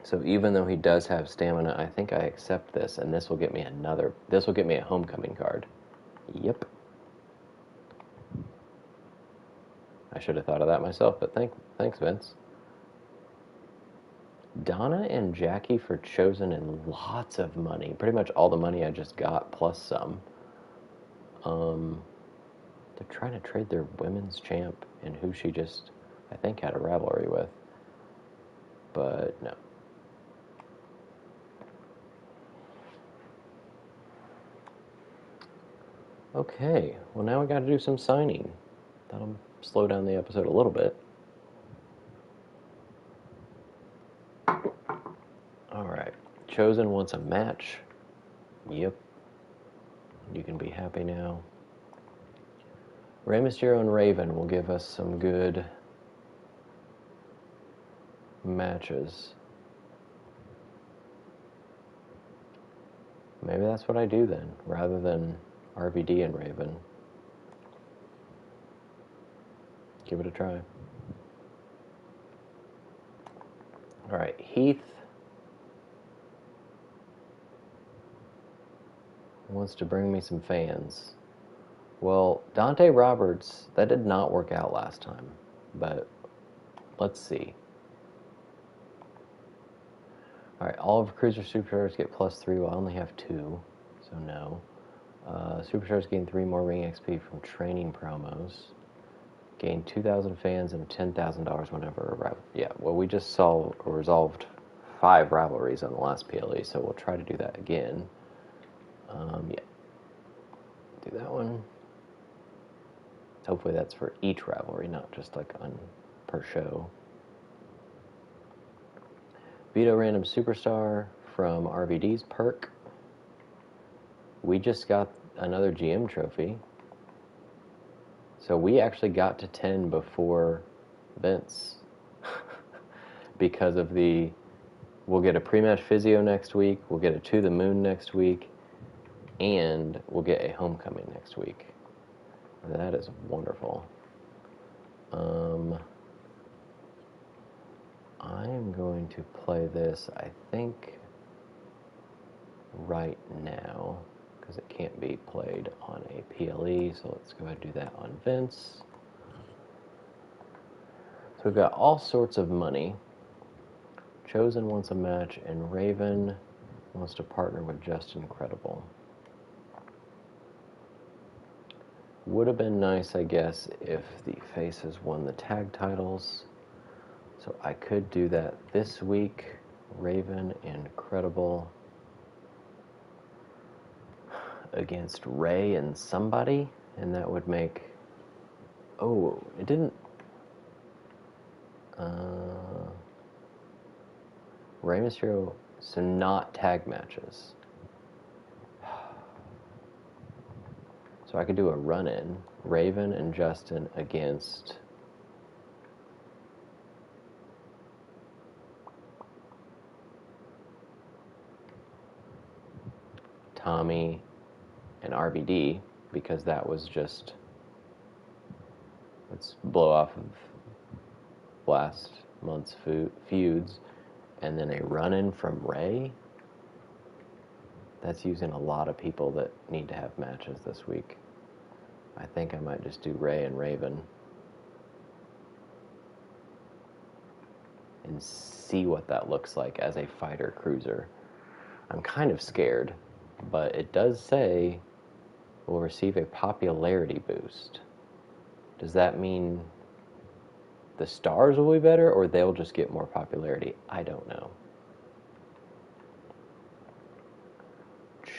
So even though he does have stamina, I think I accept this, and this will get me this will get me a homecoming card. Yep. I should have thought of that myself, but thanks, Vince. Donna and Jackie for Chosen and lots of money. Pretty much all the money I just got, plus some. They're trying to trade their women's champ and who she just, I think, had a rivalry with. But no. Okay, well now we got to do some signing. That'll slow down the episode a little bit. Alright, Chosen wants a match. Yep. You can be happy now. Rey Mysterio and Raven will give us some good matches. Maybe that's what I do then, rather than RVD and Raven. Give it a try. Alright, Heath wants to bring me some fans. Well, Dante Roberts, that did not work out last time, but let's see. Alright, all of Cruiser Superstars get +3, well I only have 2, so no. Superstars gain 3 more ring XP from training promos. Gain 2,000 fans and $10,000 whenever a yeah, well we just resolved 5 rivalries on the last PLE, so we'll try to do that again. Yeah. Do that one. Hopefully that's for each rivalry, not just like on per show. Vito Random Superstar from RVD's perk. We just got another GM trophy. So we actually got to 10 before Vince. Because of we'll get a pre-match physio next week, we'll get a To the Moon next week, and we'll get a homecoming next week. And that is wonderful. I'm going to play this, I think, right now, because it can't be played on a PLE, so let's go ahead and do that on Vince. So we've got all sorts of money. Chosen wants a match, and Raven wants to partner with Justin Credible. Would have been nice, I guess, if the Faces won the tag titles. So I could do that this week. Raven and Credible against Ray and somebody, and that would make... Oh, it didn't... Rey Mysterio, so not tag matches. So I could do a run-in, Raven and Justin against Tommy and RVD, because that was just, let's blow off of last month's feuds, and then a run-in from Ray. That's using a lot of people that need to have matches this week. I think I might just do Ray and Raven and see what that looks like as a fighter cruiser. I'm kind of scared, but it does say will receive a popularity boost. Does that mean the stars will be better, or they'll just get more popularity? I don't know.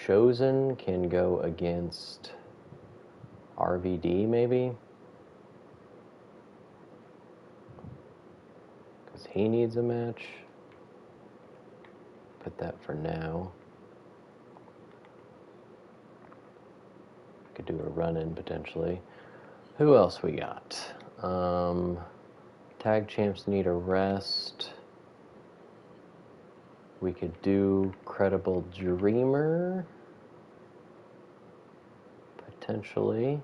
Chosen can go against RVD, maybe? Because he needs a match. Put that for now. Could do a run-in, potentially. Who else we got? Tag champs need a rest. We could do Credible Dreamer, potentially.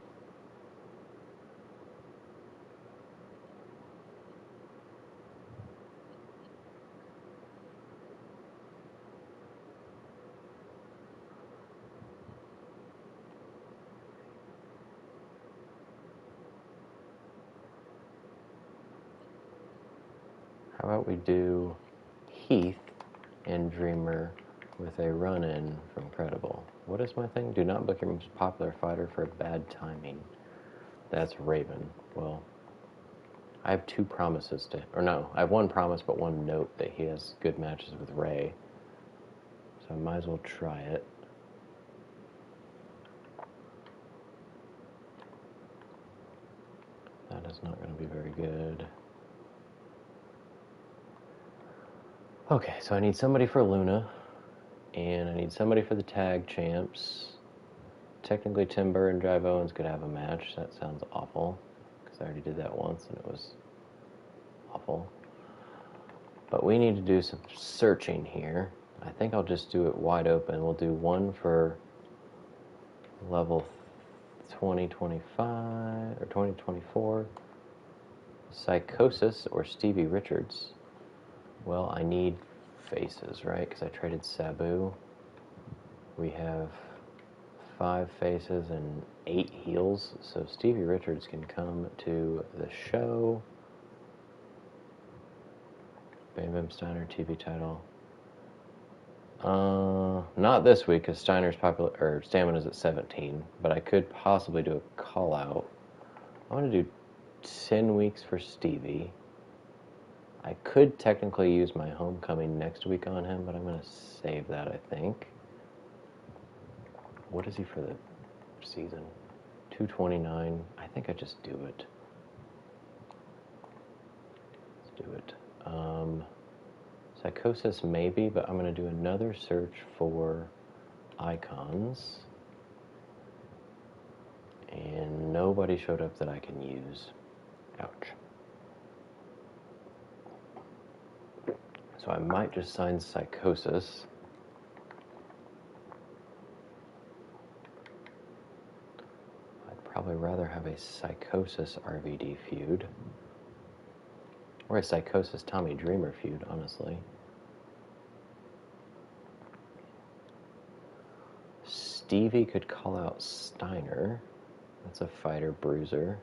How about we do Heath and Dreamer with a run-in from Credible? What is my thing? Do not book your most popular fighter for bad timing. That's Raven. Well, I have two promises to... Or no, I have one promise but one note that he has good matches with Ray. So I might as well try it. That is not going to be very good. Okay, so I need somebody for Luna, and I need somebody for the tag champs. Technically, Timber and Jive Owens could have a match. That sounds awful, because I already did that once, and it was awful. But we need to do some searching here. I think I'll just do it wide open. We'll do one for level 2025 or 2024. Psychosis or Stevie Richards. Well, I need faces, right? Because I traded Sabu. We have 5 faces and 8 heels, so Stevie Richards can come to the show. Bam Bam Steiner TV title. Not this week because Steiner's stamina's at 17, but I could possibly do a call out. I want to do 10 weeks for Stevie. I could technically use my homecoming next week on him, but I'm going to save that, I think. What is he for the season? 229. I think I just do it. Let's do it. Psychosis maybe, but I'm going to do another search for icons. And nobody showed up that I can use. Ouch. So I might just sign Psychosis. I'd probably rather have a Psychosis RVD feud. Or a Psychosis Tommy Dreamer feud, honestly. Stevie could call out Steiner. That's a fighter bruiser.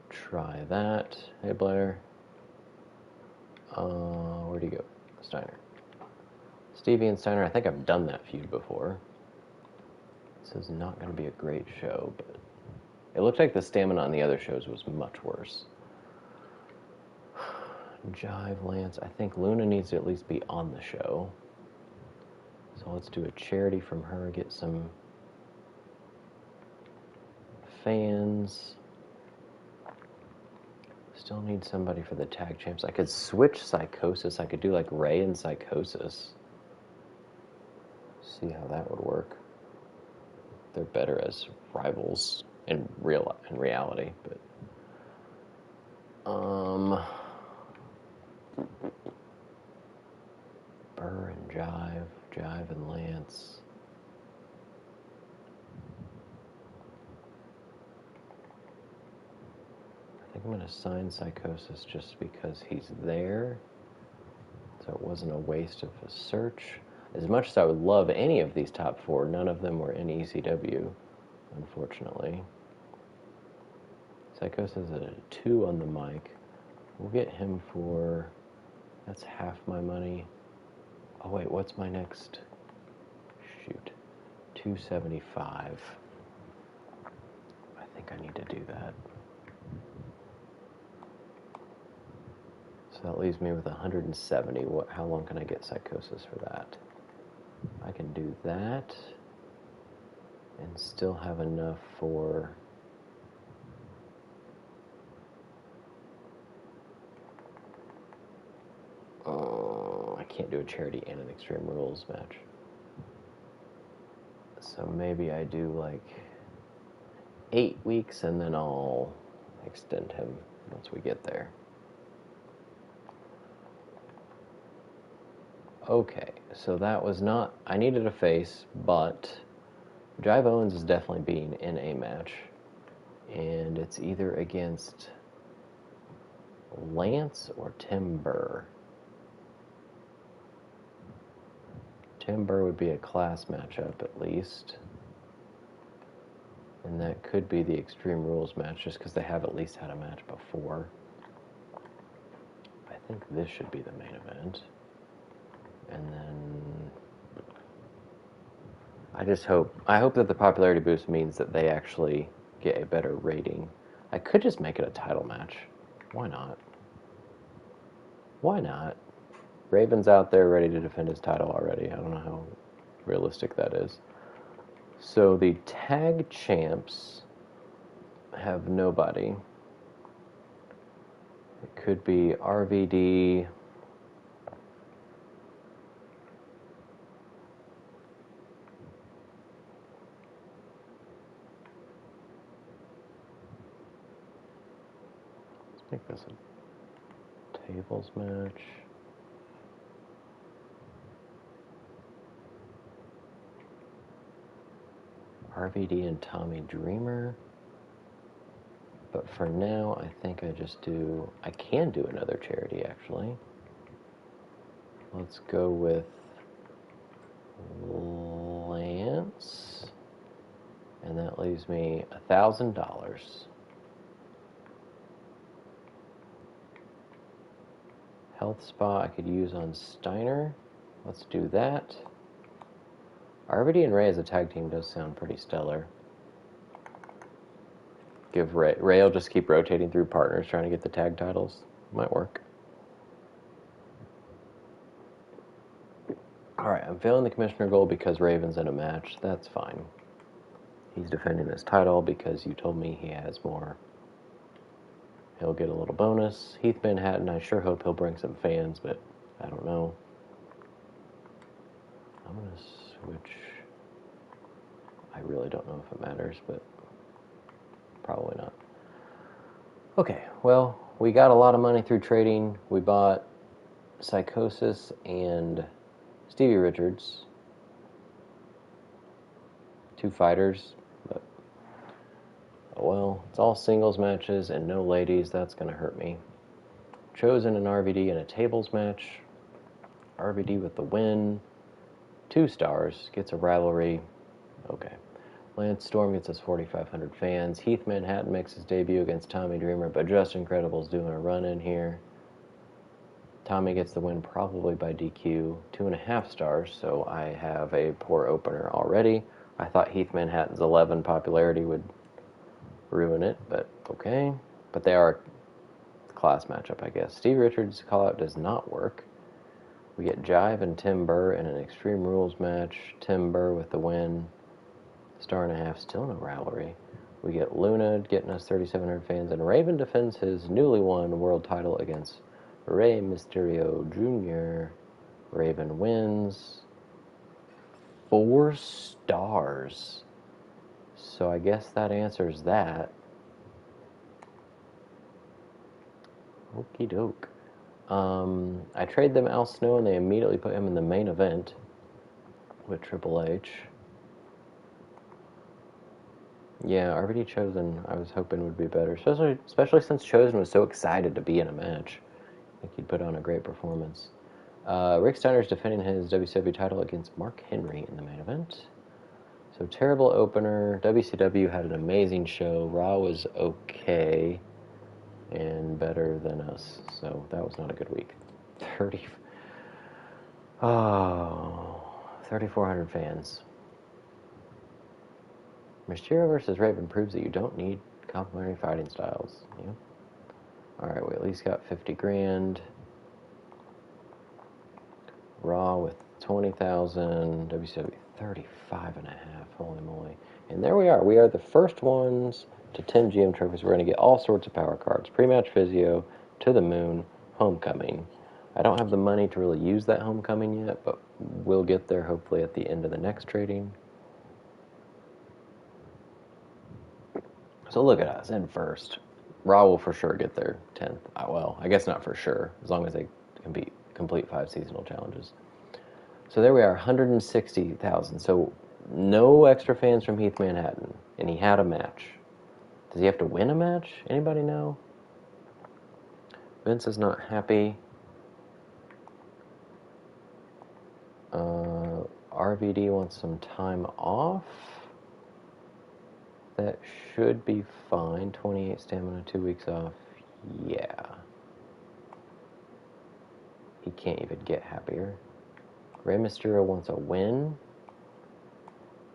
Try that. Hey, Blair. Where'd he go? Steiner. Stevie and Steiner, I think I've done that feud before. This is not going to be a great show, but it looked like the stamina on the other shows was much worse. Jive Lance. I think Luna needs to at least be on the show. So let's do a charity from her, get some fans. Still need somebody for the tag champs. I could switch Psychosis. I could do like Ray and Psychosis. See how that would work. They're better as rivals in reality, but Burr and Jive and Lance. I think I'm going to sign Psychosis just because he's there. So it wasn't a waste of a search. As much as I would love any of these top 4, none of them were in ECW, unfortunately. Psychosis is a 2 on the mic. We'll get him for... That's half my money. Oh wait, what's my next? Shoot. 275. I think I need to do that. So that leaves me with 170. How long can I get Psychosis for that? I can do that and still have enough for... I can't do a charity and an Extreme Rules match. So maybe I do like 8 weeks and then I'll extend him once we get there. Okay, so that was not... I needed a face, but Jive Owens is definitely being in a match. And it's either against Lance or Tim Burr. Tim Burr would be a class matchup at least. And that could be the Extreme Rules match just because they have at least had a match before. I think this should be the main event. And then I hope that the popularity boost means that they actually get a better rating. I could just make it a title match. Why not? Why not? Raven's out there ready to defend his title already. I don't know how realistic that is. So the tag champs have nobody. It could be RVD. Let's make this a tables match. RVD and Tommy Dreamer. But for now, I think I can do another charity, actually. Let's go with Lance. And that leaves me $1,000. Health spa I could use on Steiner. Let's do that. RVD and Ray as a tag team does sound pretty stellar. Give Ray will just keep rotating through partners trying to get the tag titles. Might work. Alright, I'm failing the commissioner goal because Raven's in a match. That's fine. He's defending his title because you told me he has more. He'll get a little bonus. Heath Manhattan, I sure hope he'll bring some fans, but I don't know. I'm going to switch. I really don't know if it matters, but probably not. Okay, well, we got a lot of money through trading. We bought Psychosis and Stevie Richards. 2 fighters, but oh well, it's all singles matches and no ladies. That's going to hurt me. Chosen an RVD in a tables match. RVD with the win. 2 stars, gets a rivalry. Okay. Lance Storm gets us 4,500 fans. Heath Manhattan makes his debut against Tommy Dreamer, but Just Incredible's doing a run in here. Tommy gets the win probably by DQ. 2.5 stars, so I have a poor opener already. I thought Heath Manhattan's 11 popularity would ruin it, but okay. But they are a class matchup, I guess. Steve Richards' call-out does not work. We get Jive and Tim Burr in an Extreme Rules match. Tim Burr with the win. 1.5 stars, still no rivalry. We get Luna getting us 3,700 fans, and Raven defends his newly won world title against Rey Mysterio Jr. Raven wins. 4 stars. So I guess that answers that. Okie doke. I trade them Al Snow, and they immediately put him in the main event with Triple H. Yeah, RVD Chosen, I was hoping would be better, especially since Chosen was so excited to be in a match. I think he'd put on a great performance. Rick Steiner's defending his WCW title against Mark Henry in the main event. So terrible opener. WCW had an amazing show. Raw was okay and better than us, so that was not a good week. 30. Oh, 3,400 fans. Mysterio versus Raven proves that you don't need complementary fighting styles. Yeah. All right, we at least got 50 grand. Raw with 20,000. WCW 35 and a half. Holy moly! And there we are. We are the first ones to 10 GM trophies. We're going to get all sorts of power cards. Pre-match physio, to the moon, homecoming. I don't have the money to really use that homecoming yet, but we'll get there hopefully at the end of the next trading. So look at us in first. Raw will for sure get their 10th. Well, I guess not for sure, as long as they complete 5 seasonal challenges. So there we are, 160,000. So no extra fans from Heath Manhattan, and he had a match. Does he have to win a match? Anybody know? Vince is not happy. RVD wants some time off. That should be fine. 28 stamina, 2 weeks off. Yeah. He can't even get happier. Rey Mysterio wants a win.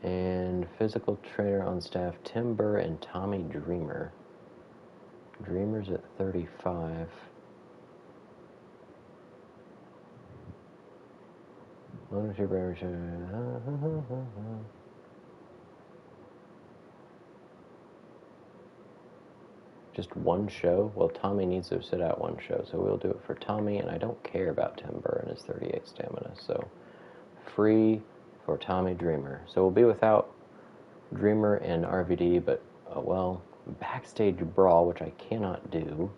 And physical trainer on staff, Tim Burr and Tommy Dreamer. Dreamer's at 35. Just one show? Well, Tommy needs to sit out one show, so we'll do it for Tommy, and I don't care about Tim Burr and his 38 stamina, so free for Tommy Dreamer. So we'll be without Dreamer and RVD, but, well, backstage brawl, which I cannot do.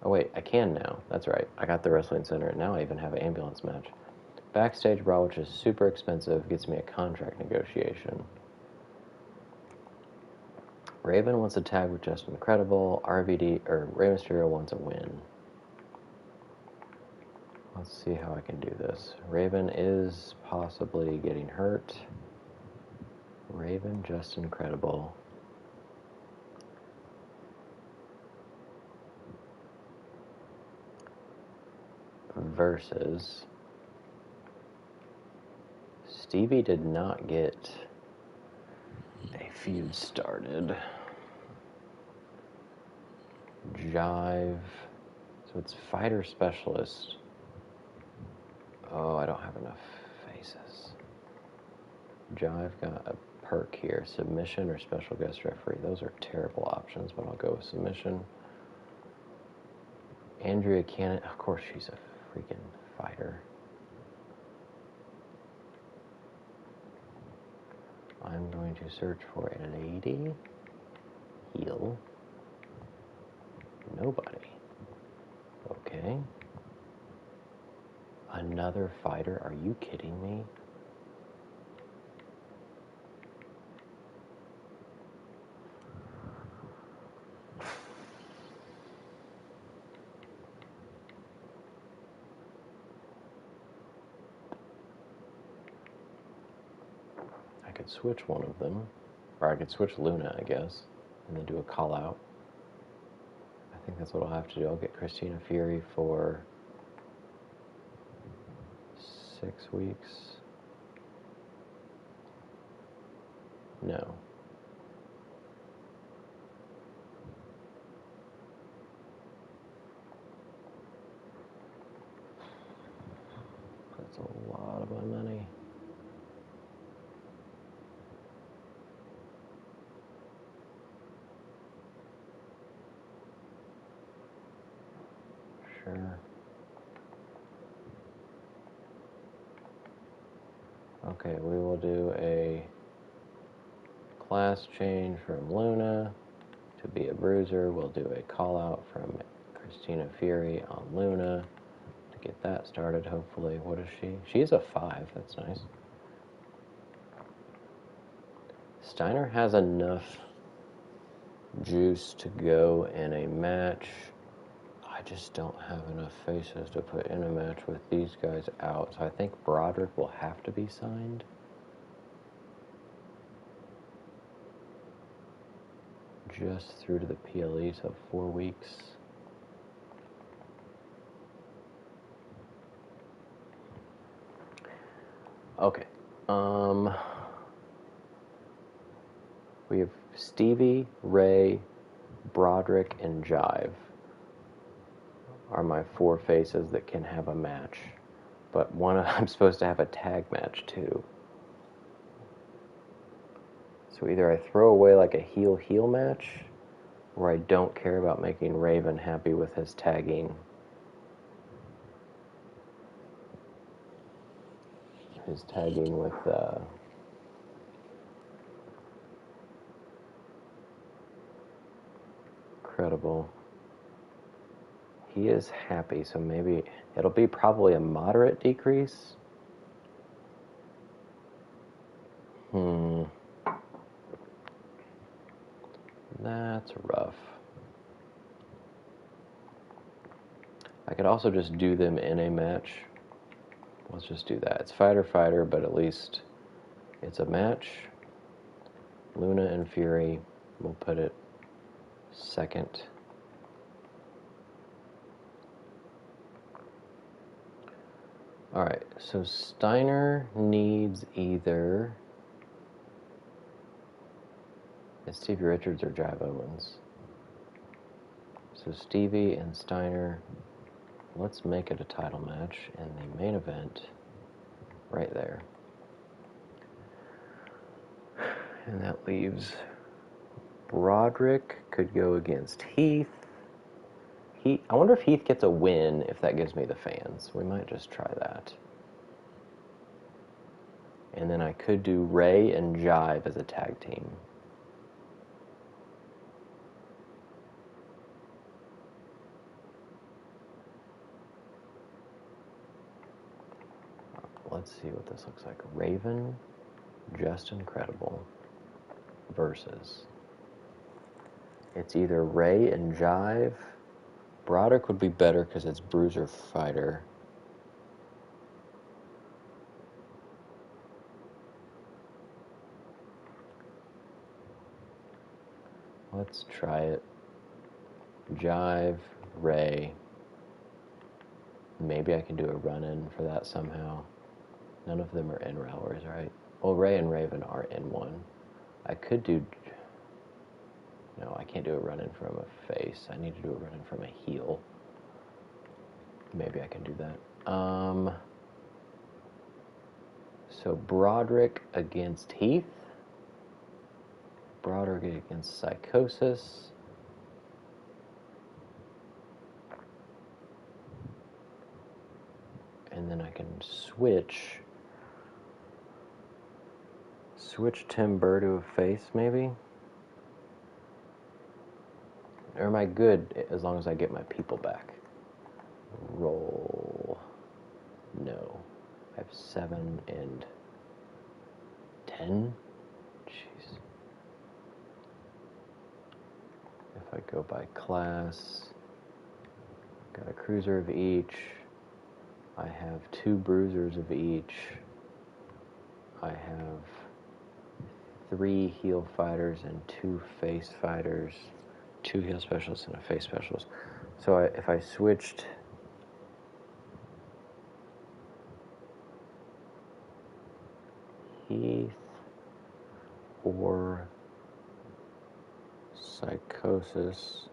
Oh, wait, I can now. That's right. I got the Wrestling Center, and now I even have an ambulance match. Backstage brawl, which is super expensive, gets me a contract negotiation. Raven wants a tag with Just Incredible. RVD, or Rey Mysterio wants a win. Let's see how I can do this. Raven is possibly getting hurt. Raven, Just Incredible. Versus Stevie did not get a feud started. Jive. So it's fighter specialist. Oh, I don't have enough faces. Jive got a perk here. Submission or special guest referee. Those are terrible options, but I'll go with submission. Andrea Cannon. Of course, she's a freaking fighter. I'm going to search for a lady. Heel. Nobody. Okay. Another fighter? Are you kidding me? I could switch one of them. Or I could switch Luna, I guess, and then do a call out. I think that's what I'll have to do. I'll get Christina Fury for 6 weeks. No. That's a lot of my money. Sure. Okay, we will do a class change from Luna to be a bruiser. We'll do a call out from Christina Fury on Luna to get that started, hopefully. What is she? She's a 5. That's nice. Steiner has enough juice to go in a match. I just don't have enough faces to put in a match with these guys out, so I think Broderick will have to be signed. Just through to the PLE, so 4 weeks. Okay. We have Stevie, Ray, Broderick, and Jive are my 4 faces that can have a match. But I'm supposed to have a tag match too. So either I throw away like a heel-heel match, or I don't care about making Raven happy with his tagging. His tagging with Credible. He is happy, so maybe it'll be probably a moderate decrease. That's rough. I could also just do them in a match. Let's just do that. It's fighter, but at least it's a match. Luna and Fury, we'll put it second. Alright, so Steiner needs either... It's Stevie Richards or Jive Owens. So Stevie and Steiner, let's make it a title match in the main event right there. And that leaves Broderick could go against Heath. I wonder if Heath gets a win if that gives me the fans. We might just try that. And then I could do Ray and Jive as a tag team. Let's see what this looks like. Raven, Just Incredible versus... It's either Ray and Jive. Broderick would be better because it's Bruiser Fighter. Let's try it. Jive, Ray. Maybe I can do a run-in for that somehow. None of them are in rivalries, right? Well, Ray and Raven are in one. I could do... No, I can't do a run-in from a face. I need to do a run-in from a heel. Maybe I can do that. So Broderick against Heath. Broderick against Psychosis. And then I can switch Tim Burr to a face, maybe? Or am I good as long as I get my people back? Roll. No. I have 7 and 10? Jeez. If I go by class, got a cruiser of each. I have 2 bruisers of each. I have 3 heel fighters and 2 face fighters. 2 heel specialists and a face specialist. So if I switched Heath or Psychosis,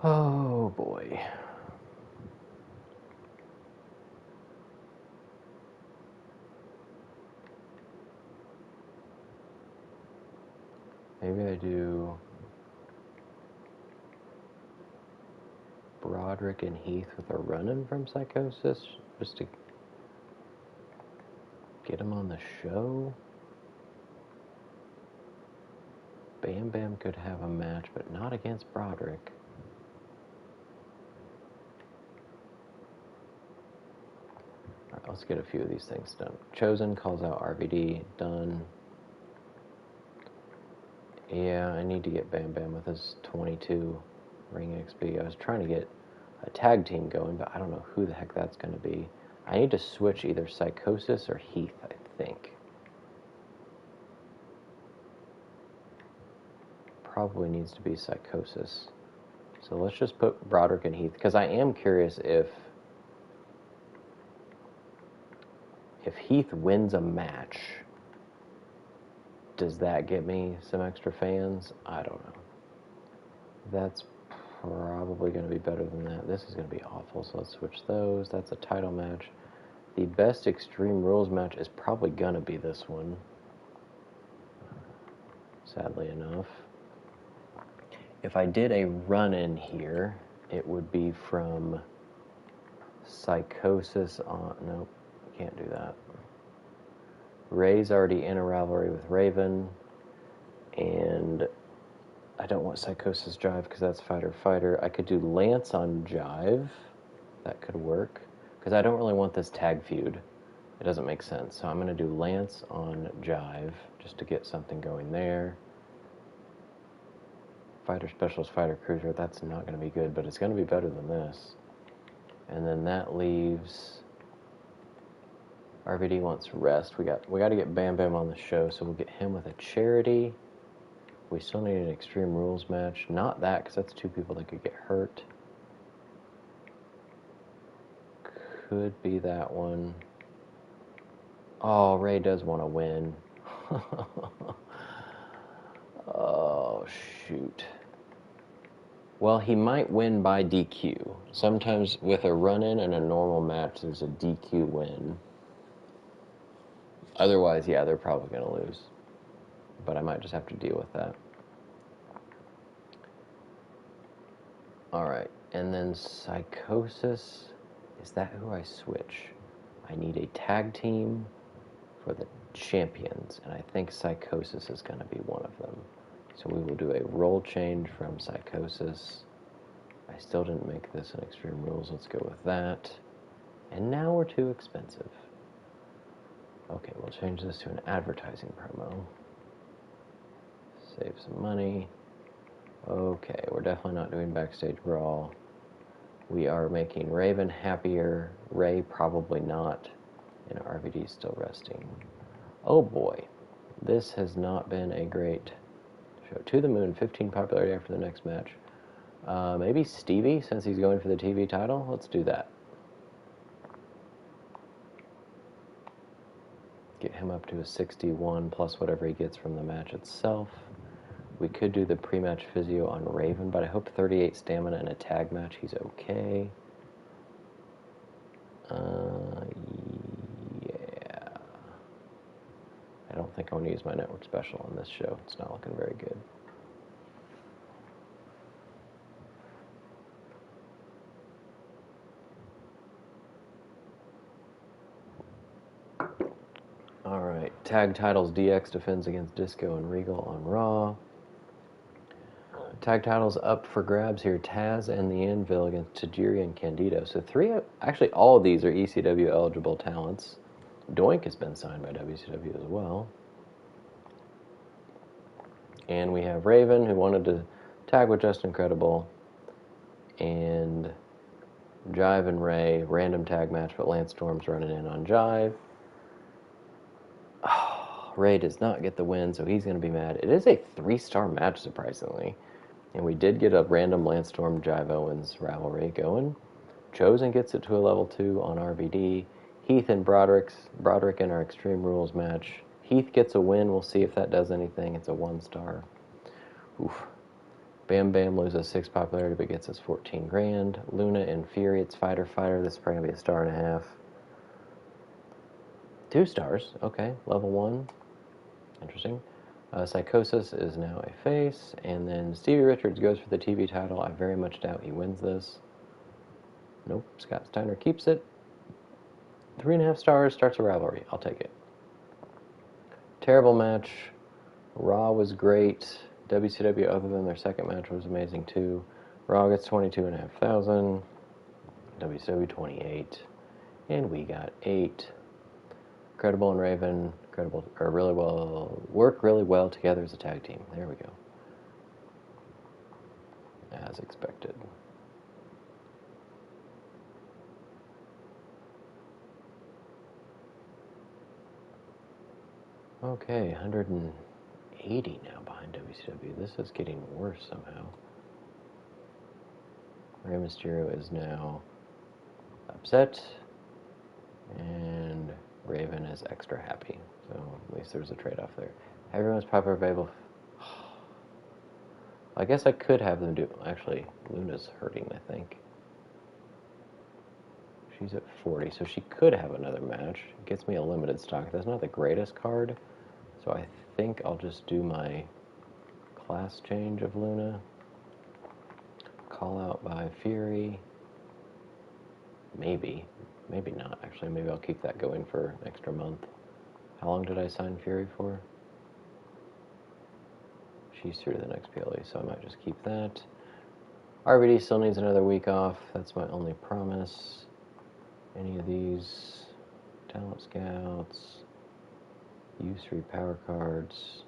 oh boy. Maybe I do Broderick and Heath with a run-in from Psychosis, just to get him on the show. Bam Bam could have a match, but not against Broderick. Let's get a few of these things done. Chosen calls out RVD. Done. Yeah, I need to get Bam Bam with his 22 ring XP. I was trying to get a tag team going, but I don't know who the heck that's going to be. I need to switch either Psychosis or Heath, I think. Probably needs to be Psychosis. So let's just put Broderick and Heath, because I am curious if Heath wins a match, does that get me some extra fans? I don't know. That's probably going to be better than that. This is going to be awful, so let's switch those. That's a title match. The best Extreme Rules match is probably going to be this one, sadly enough. If I did a run-in here, it would be from Psychosis on... Nope, can't do that. Ray's already in a rivalry with Raven, and I don't want Psychosis Jive because that's fighter-fighter. I could do Lance on Jive. That could work, because I don't really want this tag feud. It doesn't make sense. So I'm going to do Lance on Jive just to get something going there. Fighter Specialist, Fighter Cruiser, that's not going to be good, but it's going to be better than this. And then that leaves... RVD wants rest. We got to get Bam Bam on the show, so we'll get him with a charity. We still need an Extreme Rules match. Not that, because that's two people that could get hurt. Could be that one. Oh, Ray does want to win. Oh, shoot. Well, he might win by DQ. Sometimes with a run-in and a normal match, there's a DQ win. Otherwise, yeah, they're probably going to lose. But I might just have to deal with that. Alright, and then Psychosis. Is that who I switch? I need a tag team for the champions, and I think Psychosis is going to be one of them. So we will do a role change from Psychosis. I still didn't make this an Extreme Rules. Let's go with that. And now we're too expensive. Okay, we'll change this to an advertising promo. Save some money. Okay, we're definitely not doing Backstage Brawl. We are making Raven happier. Ray probably not. And RVD still resting. Oh boy, this has not been a great show. To the Moon, 15 popularity after the next match. Maybe Stevie, since he's going for the TV title. Let's do that. Get him up to a 61 plus whatever he gets from the match itself. We could do the pre-match physio on Raven, but I hope 38 stamina in a tag match, he's okay. Yeah. I don't think I want to use my network special on this show. It's not looking very good. Alright, tag titles, DX defends against Disco and Regal on Raw. Tag titles up for grabs here. Taz and the Anvil against Tajiri and Candido. So actually all of these are ECW eligible talents. Doink has been signed by WCW as well. And we have Raven, who wanted to tag with Just Incredible. And Jive and Ray, random tag match, but Lance Storm's running in on Jive. Oh, Ray does not get the win, so he's going to be mad. It is a 3-star match, surprisingly. And we did get a random Lance Storm Jive Owens rivalry going. Chosen gets it to a level 2 on RVD. Heath and Broderick in our Extreme Rules match. Heath gets a win. We'll see if that does anything. It's a 1-star. Oof. Bam Bam loses 6 popularity but gets us 14 grand. Luna and Fury, it's fighter. This is probably going to be a 1.5 stars. 2 stars. Okay, level 1. Interesting. Psychosis is now a face, and then Stevie Richards goes for the TV title. I very much doubt he wins this. Nope, Scott Steiner keeps it. 3.5 stars, starts a rivalry. I'll take it. Terrible match. Raw was great. WCW, other than their second match, was amazing too. Raw gets 22,500. WCW 28. And we got 8. Credible and Raven, work really well together as a tag team. There we go. As expected. Okay, 180 now behind WCW. This is getting worse somehow. Rey Mysterio is now upset, and Raven is extra happy. So at least there's a trade-off there. Everyone's proper available. I guess I could have them do... Actually, Luna's hurting, I think. She's at 40, so she could have another match. It gets me a limited stock. That's not the greatest card, so I think I'll just do my class change of Luna. Call out by Fury. Maybe not. Actually, maybe I'll keep that going for an extra month. How long did I sign Fury for? She's through to the next PLE, so I might just keep that. RVD still needs another week off. That's my only promise. Any of these talent scouts, use 3 power cards,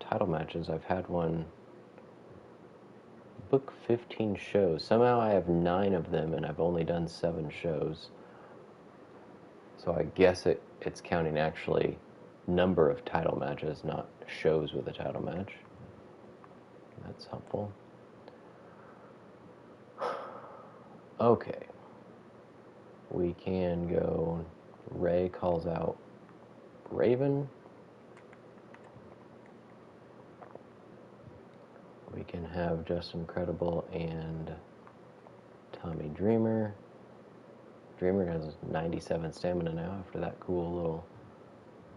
title matches. I've had one. Book 15 shows. Somehow I have 9 of them, and I've only done 7 shows. So I guess it's counting actually number of title matches, not shows with a title match. That's helpful. Okay. We can go... Ray calls out Raven. We can have Justin Credible and Tommy Dreamer. Dreamer has 97 stamina now after that cool little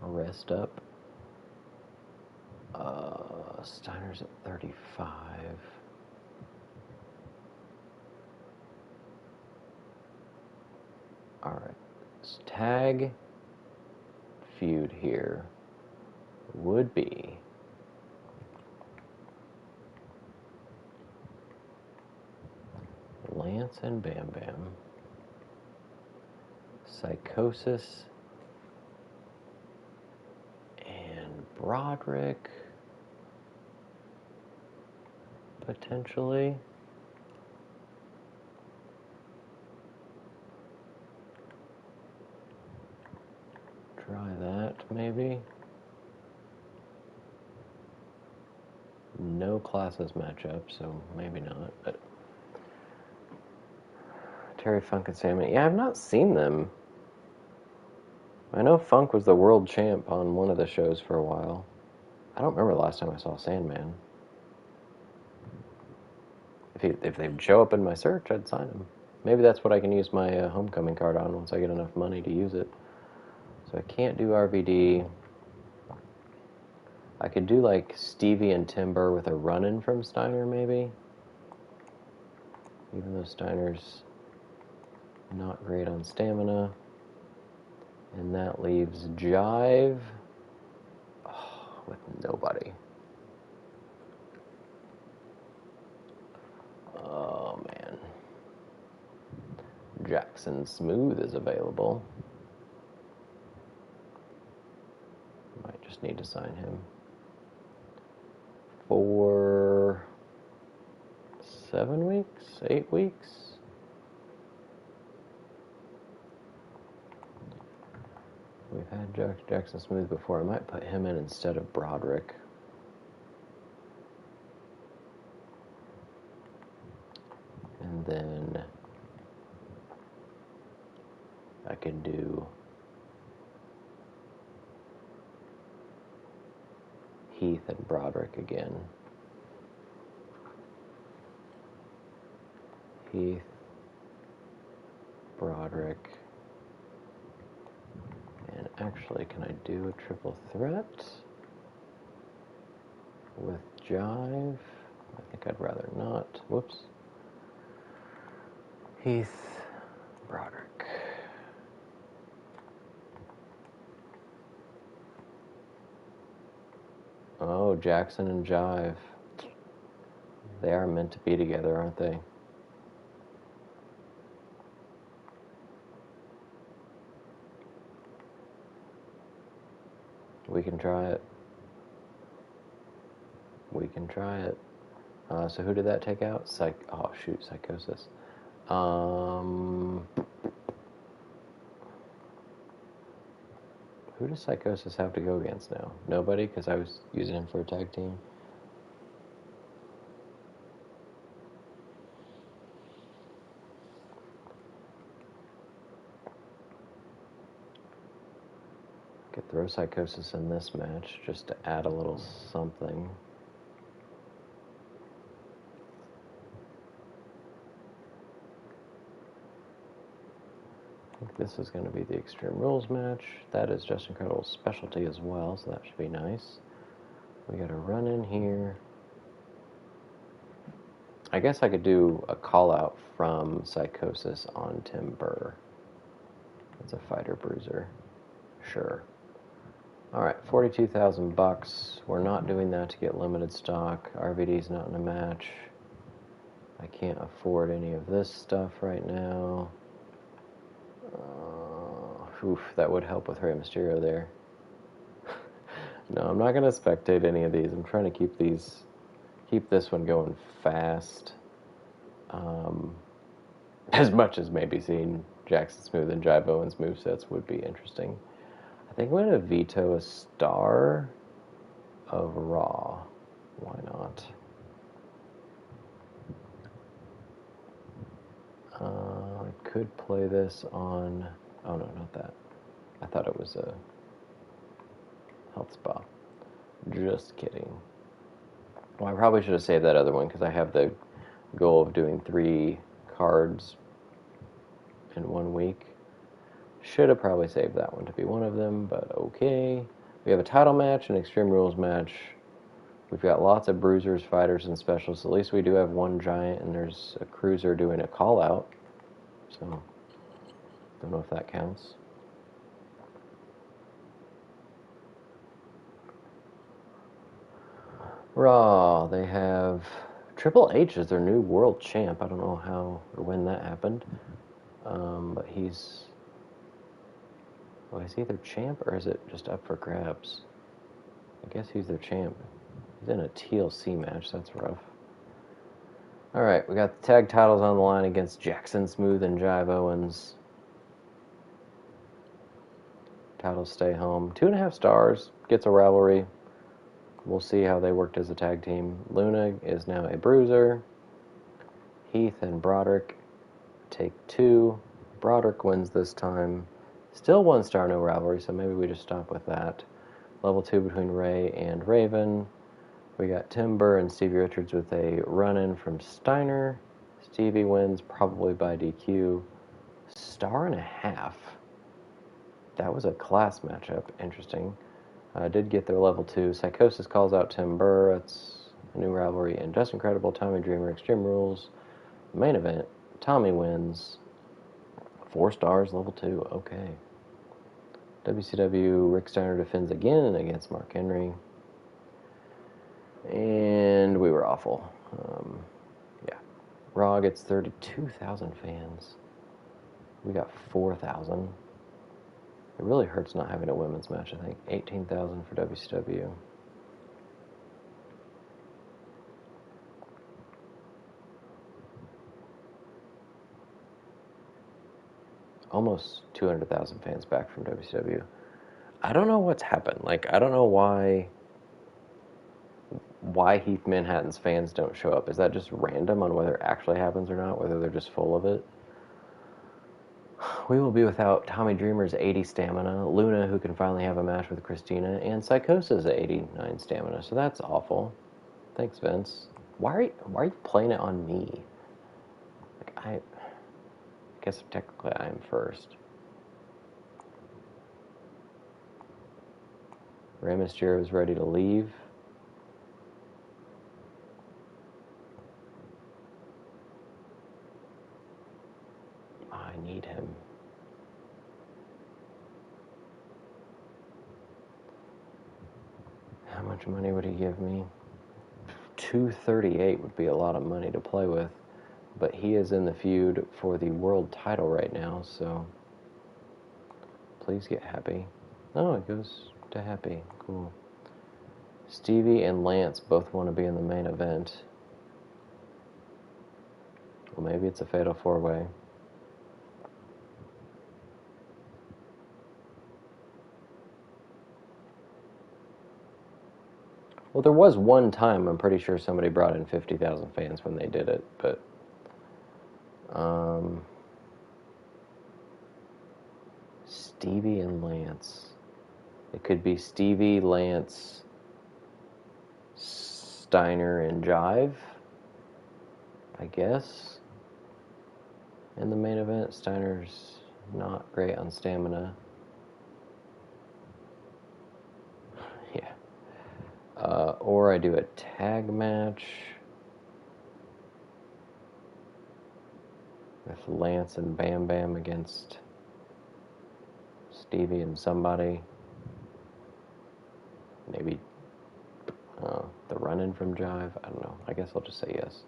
rest up. Steiner's at 35. Alright. Tag feud here would be Lance and Bam Bam, Psychosis, and Broderick, potentially. Try that, maybe. No classes match up, so maybe not, but... Terry Funk and Sandman. Yeah, I've not seen them. I know Funk was the world champ on one of the shows for a while. I don't remember the last time I saw Sandman. If they'd show up in my search, I'd sign them. Maybe that's what I can use my homecoming card on once I get enough money to use it. So I can't do RVD. I could do like Stevie and Timber with a run-in from Steiner, maybe. Even though Steiner's not great on stamina. And that leaves Jive with nobody. Oh, man. Jackson Smooth is available. Might just need to sign him. For 7 weeks? 8 weeks? We've had Jackson Smooth before. I might put him in instead of Broderick. And then I can do Heath and Broderick again. Heath, Broderick, and actually, can I do a triple threat with Jive? I think I'd rather not. Whoops. Heath, Broderick. Oh, Jackson and Jive. They are meant to be together, aren't they? We can try it. We can try it. So who did that take out? Oh shoot, Psychosis. Who does Psychosis have to go against now? Nobody, because I was using him for a tag team. Could throw Psychosis in this match just to add a little something. I think this is going to be the Extreme Rules match. That is Justin Credible's specialty as well, so that should be nice. We got to run in here. I guess I could do a call out from Psychosis on Tim Burr. It's a fighter bruiser. Sure. Alright, $42,000. We're not doing that to get limited stock. RVD's not in a match. I can't afford any of this stuff right now. That would help with Rey Mysterio there. No, I'm not going to spectate any of these. I'm trying to keep this one going fast. As much as maybe seeing Jackson Smooth and Jive Owens movesets would be interesting. I think I'm going to veto a star of Raw. Why not? I could play this on... Oh, no, not that. I thought it was a health spa. Just kidding. Well, I probably should have saved that other one because I have the goal of doing 3 cards in 1 week. Should have probably saved that one to be one of them, but okay. We have a title match, an Extreme Rules match. We've got lots of bruisers, fighters, and specialists. At least we do have one giant, and there's a cruiser doing a call-out. So, don't know if that counts. Raw, they have Triple H as their new world champ. I don't know how or when that happened. But he's... Well, is he their champ, or is it just up for grabs? I guess he's their champ. He's in a TLC match. That's rough. Alright, we got the tag titles on the line against Jackson Smooth and Jive Owens. Titles stay home. 2.5 stars. Gets a rivalry. We'll see how they worked as a tag team. Luna is now a bruiser. Heath and Broderick take 2. Broderick wins this time. Still 1 star, no rivalry, so maybe we just stop with that. Level 2 between Ray and Raven. We got Tim Burr and Stevie Richards with a run-in from Steiner. Stevie wins, probably by DQ. 1.5 stars. That was a class matchup. Interesting. Did get their level 2. Psychosis calls out Tim Burr. That's a new rivalry. And Justin Credible, Tommy Dreamer, Extreme Rules. Main event. Tommy wins. 4 stars, level 2. Okay. WCW, Rick Steiner defends again against Mark Henry. And we were awful. Yeah. Raw gets 32,000 fans. We got 4,000. It really hurts not having a women's match, I think. 18,000 for WCW. Almost 200,000 fans back from WCW. I don't know what's happened. Like, I don't know why Heath Manhattan's fans don't show up. Is that just random on whether it actually happens or not, whether they're just full of it? We will be without Tommy Dreamer's 80 stamina, Luna, who can finally have a match with Christina, and Psychosis at 89 stamina, so that's awful. Thanks, Vince. Why are you playing it on me? Like, I guess technically I am first. Rey Mysterio is ready to leave. I need him. How much money would he give me? $238 would be a lot of money to play with, but he is in the feud for the world title right now, so please get happy. Oh, it goes to happy. Cool. Stevie and Lance both want to be in the main event. Well, maybe it's a fatal four-way. Well, there was one time, I'm pretty sure somebody brought in 50,000 fans when they did it, but Stevie and Lance. It could be Stevie, Lance, Steiner, and Jive, I guess. In the main event, Steiner's not great on stamina. Yeah. Or I do a tag match with Lance and Bam Bam against Stevie and somebody. Maybe the run-in from Jive. I don't know. I guess I'll just say yes.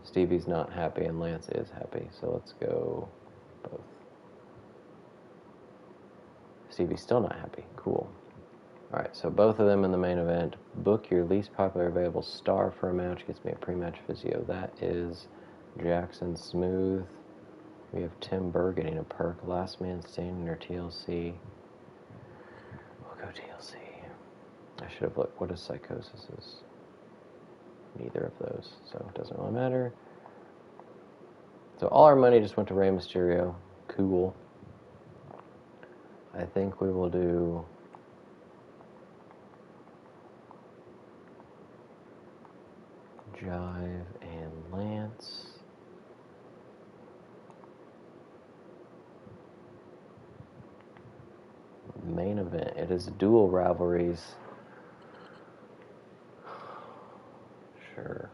Stevie's not happy and Lance is happy, so let's go both. Stevie's still not happy. Cool. Alright, so both of them in the main event. Book your least popular available star for a match. Gets me a pre-match physio. That is Jackson Smooth. We have Tim Burr getting a perk. Last Man Standing or TLC. We'll go TLC. I should have looked. What is Psychosis is? Neither of those, so it doesn't really matter. So all our money just went to Rey Mysterio. Cool. I think we will do Jive and Lance. Main event. It is dual rivalries. Sure.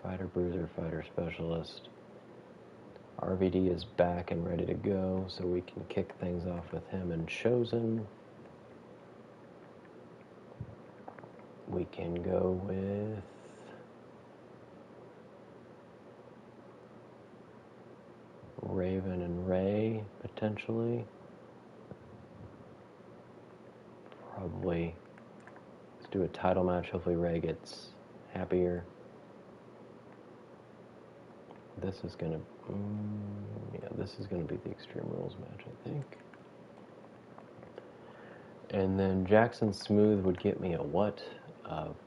Fighter Bruiser, Fighter Specialist. RVD is back and ready to go, so we can kick things off with him and Chosen. We can go with Raven and Ray, potentially. Probably. Let's do a title match. Hopefully Ray gets happier. This is gonna, yeah, this is gonna be the Extreme Rules match, I think. And then Jackson Smooth would get me a what?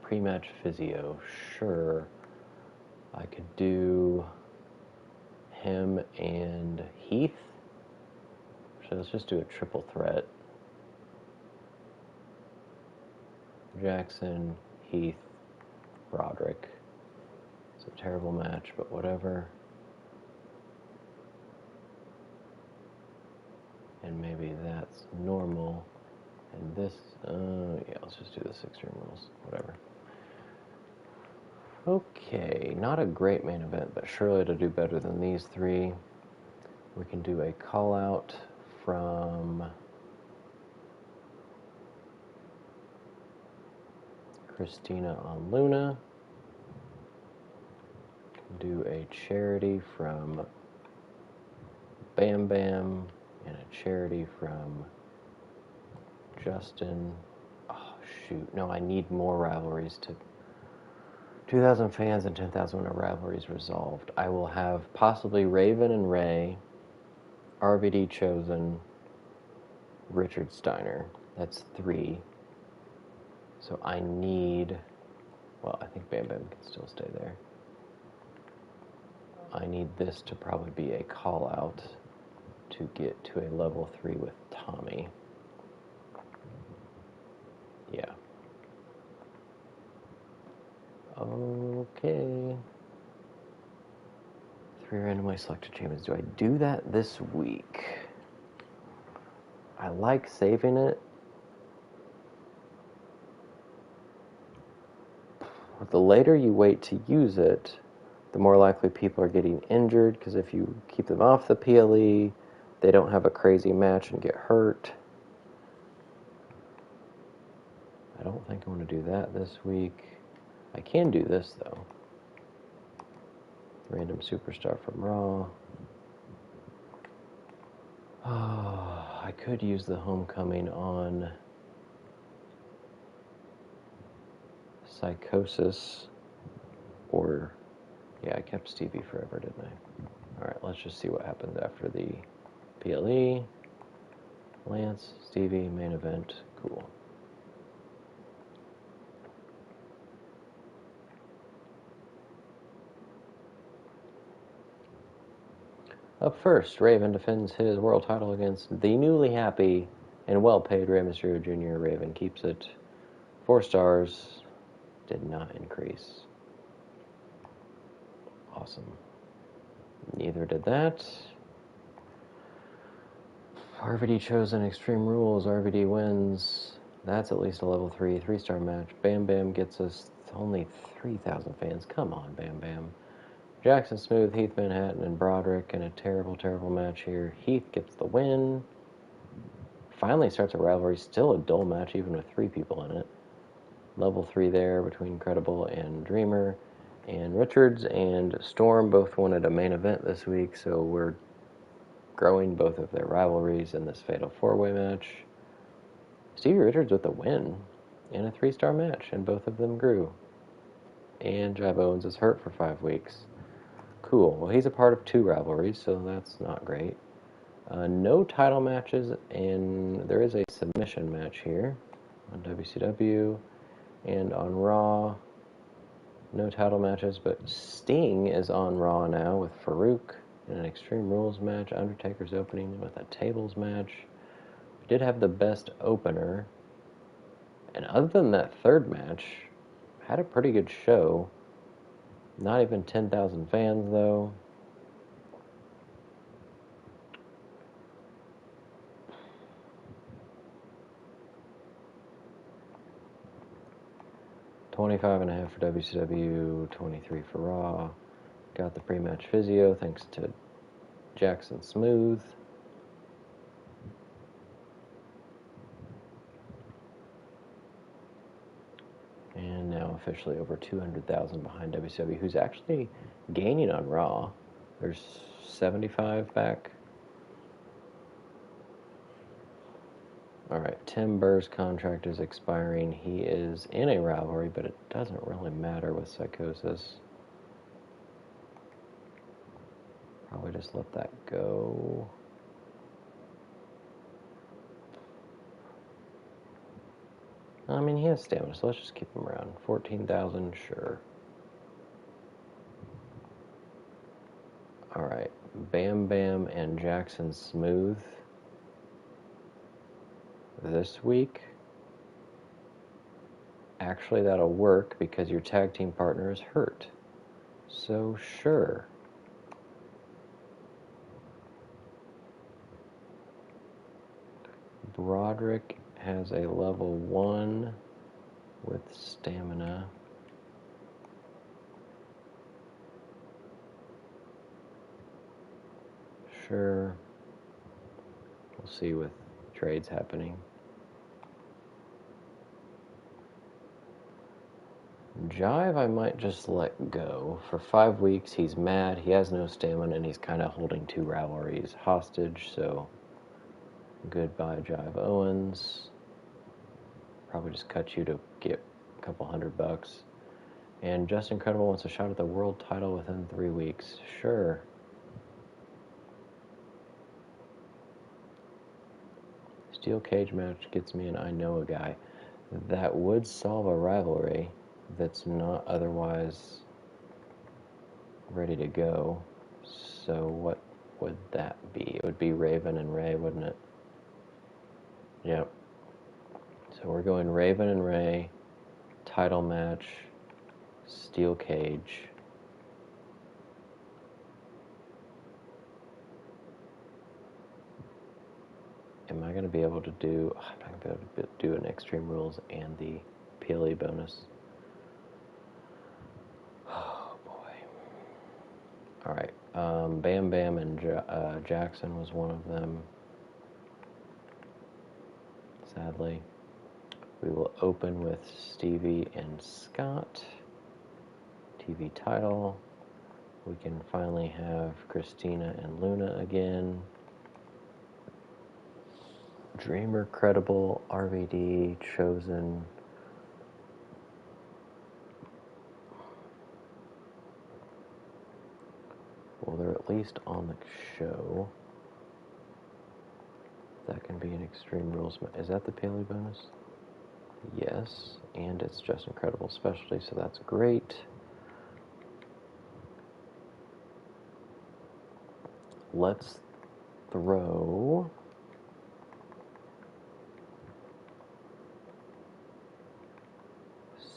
Pre-match physio. Sure. I could do him and Heath. So let's just do a triple threat. Jackson, Heath, Broderick. It's a terrible match, but whatever. And maybe that's normal. And this, yeah, let's just do this Extreme Rules, whatever. Okay, not a great main event, but surely it'll do better than these three. We can do a call out from Christina on Luna. Do a charity from Bam Bam and a charity from Justin. Oh, shoot. No, I need more rivalries to 2,000 fans and 10,000 rivalries resolved. I will have possibly Raven and Ray, RVD Chosen, Richard Steiner. That's 3. So I need, well, I think Bam Bam can still stay there. I need this to probably be a call out to get to a level 3 with Tommy. Yeah. Okay. 3 randomly selected champions. Do I do that this week? I like saving it. The later you wait to use it, the more likely people are getting injured, because if you keep them off the PLE, they don't have a crazy match and get hurt. I don't think I want to do that this week. I can do this, though. Random superstar from Raw. Oh, I could use the homecoming on Psychosis, or, yeah, I kept Stevie forever, didn't I? Alright, let's just see what happens after the PLE. Lance, Stevie, main event, cool. Up first, Raven defends his world title against the newly happy and well-paid Rey Mysterio Jr. Raven keeps it 4 stars, did not increase. Awesome. Neither did that. RVD chosen Extreme Rules. RVD wins. That's at least a level 3, 3-star match. Bam Bam gets us only 3,000 fans. Come on, Bam Bam. Jackson Smooth, Heath Manhattan, and Broderick in a terrible, terrible match here. Heath gets the win. Finally starts a rivalry. Still a dull match, even with 3 people in it. Level 3 there between Credible and Dreamer. And Richards and Storm both wanted a main event this week, so we're growing both of their rivalries in this Fatal 4-Way match. Stevie Richards with a win in a 3-star match, and both of them grew. And Jive Owens is hurt for 5 weeks. Cool. Well, he's a part of 2 rivalries, so that's not great. No title matches, and there is a submission match here on WCW. And on Raw, no title matches, but Sting is on Raw now with Farouk in an Extreme Rules match. Undertaker's opening with a tables match. We did have the best opener. And other than that 3rd match, had a pretty good show. Not even 10,000 fans, though. $25.5 for WCW, 23 for Raw. Got the pre-match physio thanks to Jackson Smooth. And now officially over 200,000 behind WCW, who's actually gaining on Raw. There's 75 back. Alright, Tim Burr's contract is expiring. He is in a rivalry, but it doesn't really matter with Psychosis. Probably just let that go. I mean, he has stamina, so let's just keep him around. 14,000, sure. Alright, Bam Bam and Jackson Smooth this week. Actually, that'll work because your tag team partner is hurt. So, sure. Broderick has a level 1 with stamina. Sure. We'll see with trades happening. Jive, I might just let go. For 5 weeks, he's mad, he has no stamina, and he's kind of holding 2 rivalries hostage, so goodbye, Jive Owens. Probably just cut you to get a couple $100. And Justin Credible wants a shot at the world title within 3 weeks. Sure. Steel cage match gets me an I know a guy. That would solve a rivalry that's not otherwise ready to go. So what would that be? It would be Raven and Ray, wouldn't it? Yep. So we're going Raven and Ray, title match, steel cage. Am I going to be able to do... I'm not going to be able to do an Extreme Rules and the PLE bonus. Oh, boy. Alright. Bam Bam and Jackson was one of them. Sadly. We will open with Stevie and Scott. TV title. We can finally have Christina and Luna again. Dreamer, Credible, RVD, Chosen. least on the show. That can be an Extreme Rules. Is that the Paley bonus? Yes, and it's just incredible specialty, so that's great. Let's throw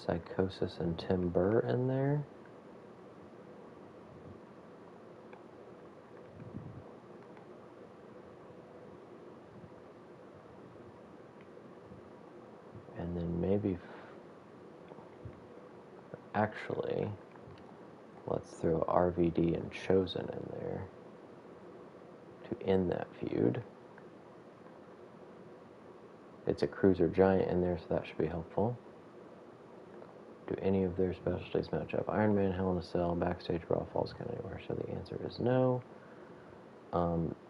Psychosis and Tim Burr in there. And then maybe, actually, let's throw RVD and Chosen in there to end that feud. It's a Cruiser Giant in there, so that should be helpful. Do any of their specialties match up? Iron Man, Hell in a Cell, Backstage Brawl, Falls Count Anywhere. So the answer is no.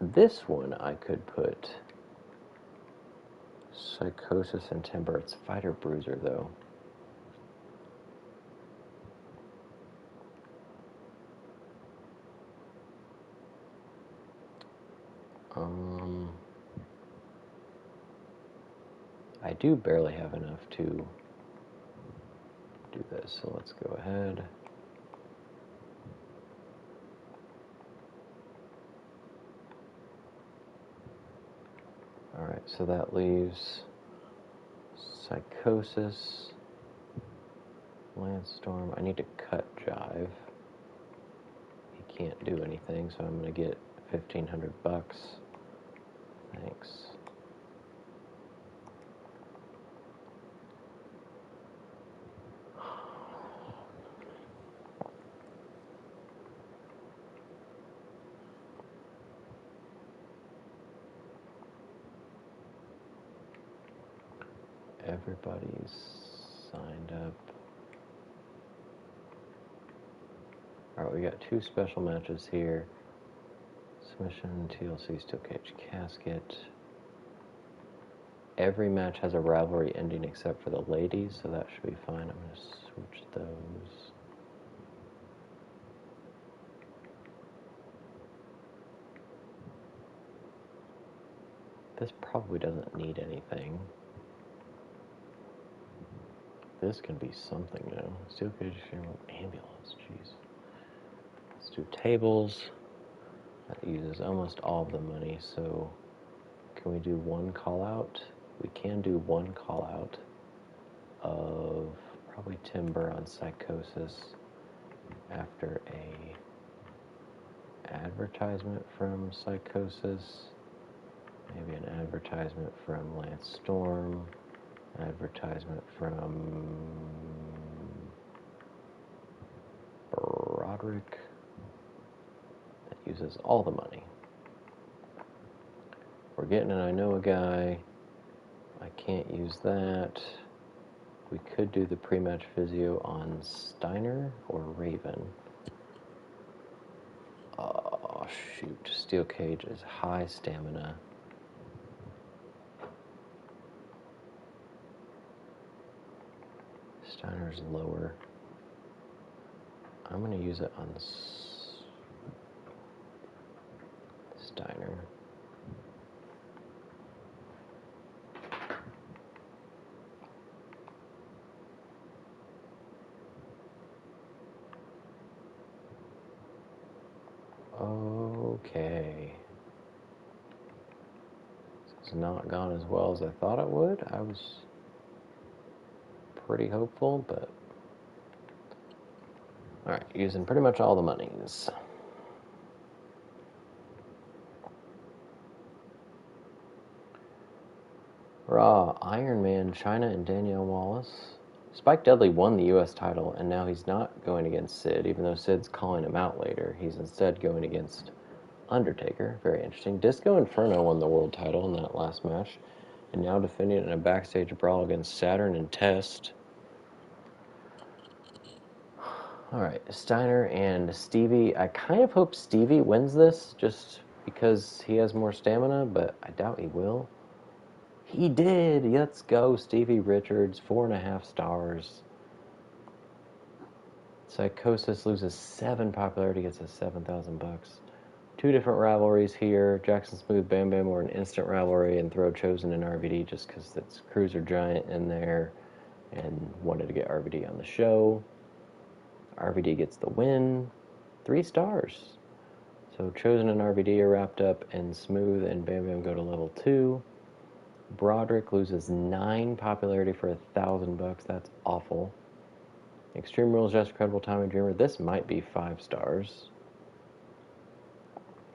This one I could put Psychosis and Timber. It's Fighter Bruiser, though. I do barely have enough to do this, so let's go ahead. Alright, so that leaves Psychosis, Lance Storm. I need to cut Jive. He can't do anything, so I'm going to get $1,500. Thanks. Everybody's signed up. Alright, we got 2 special matches here. Submission, TLC, Steel Cage, Casket. Every match has a rivalry ending except for the ladies, so that should be fine. I'm going to switch those. This probably doesn't need anything. This can be something new. Steel Cage, Ambulance, jeez. Let's do tables. That uses almost all of the money, so can we do one call out? We can do one call out of probably Timber on Psychosis after a advertisement from Psychosis, maybe an advertisement from Lance Storm, an advertisement from Broderick. That uses all the money. We're getting an I know a guy. I can't use that. We could do the pre-match physio on Steiner or Raven. Oh, shoot. Steel Cage is high stamina. Steiner's lower. I'm going to use it on Steiner. Okay. It's not gone as well as I thought it would. I was pretty hopeful, but alright, using pretty much all the monies. Raw, Iron Man, Chyna, and Danielle Wallace. Spike Dudley won the U.S. title, and now he's not going against Sid, even though Sid's calling him out later. He's instead going against Undertaker. Very interesting. Disco Inferno won the world title in that last match, and now defending it in a backstage brawl against Saturn and Test. Alright, Steiner and Stevie. I kind of hope Stevie wins this, just because he has more stamina, but I doubt he will. He did! Let's go, Stevie Richards. 4.5 stars. Psychosis loses 7 popularity, gets us $7,000. Two different rivalries here. Jackson Smooth, Bam Bam were an instant rivalry, and throw Chosen and RVD just because it's Cruiser Giant in there and wanted to get RVD on the show. RVD gets the win. 3 stars. So Chosen and RVD are wrapped up, and Smooth and Bam Bam go to level 2. Broderick loses 9 popularity for $1,000. That's awful. Extreme Rules, Just Incredible, Tommy Dreamer. This might be 5 stars.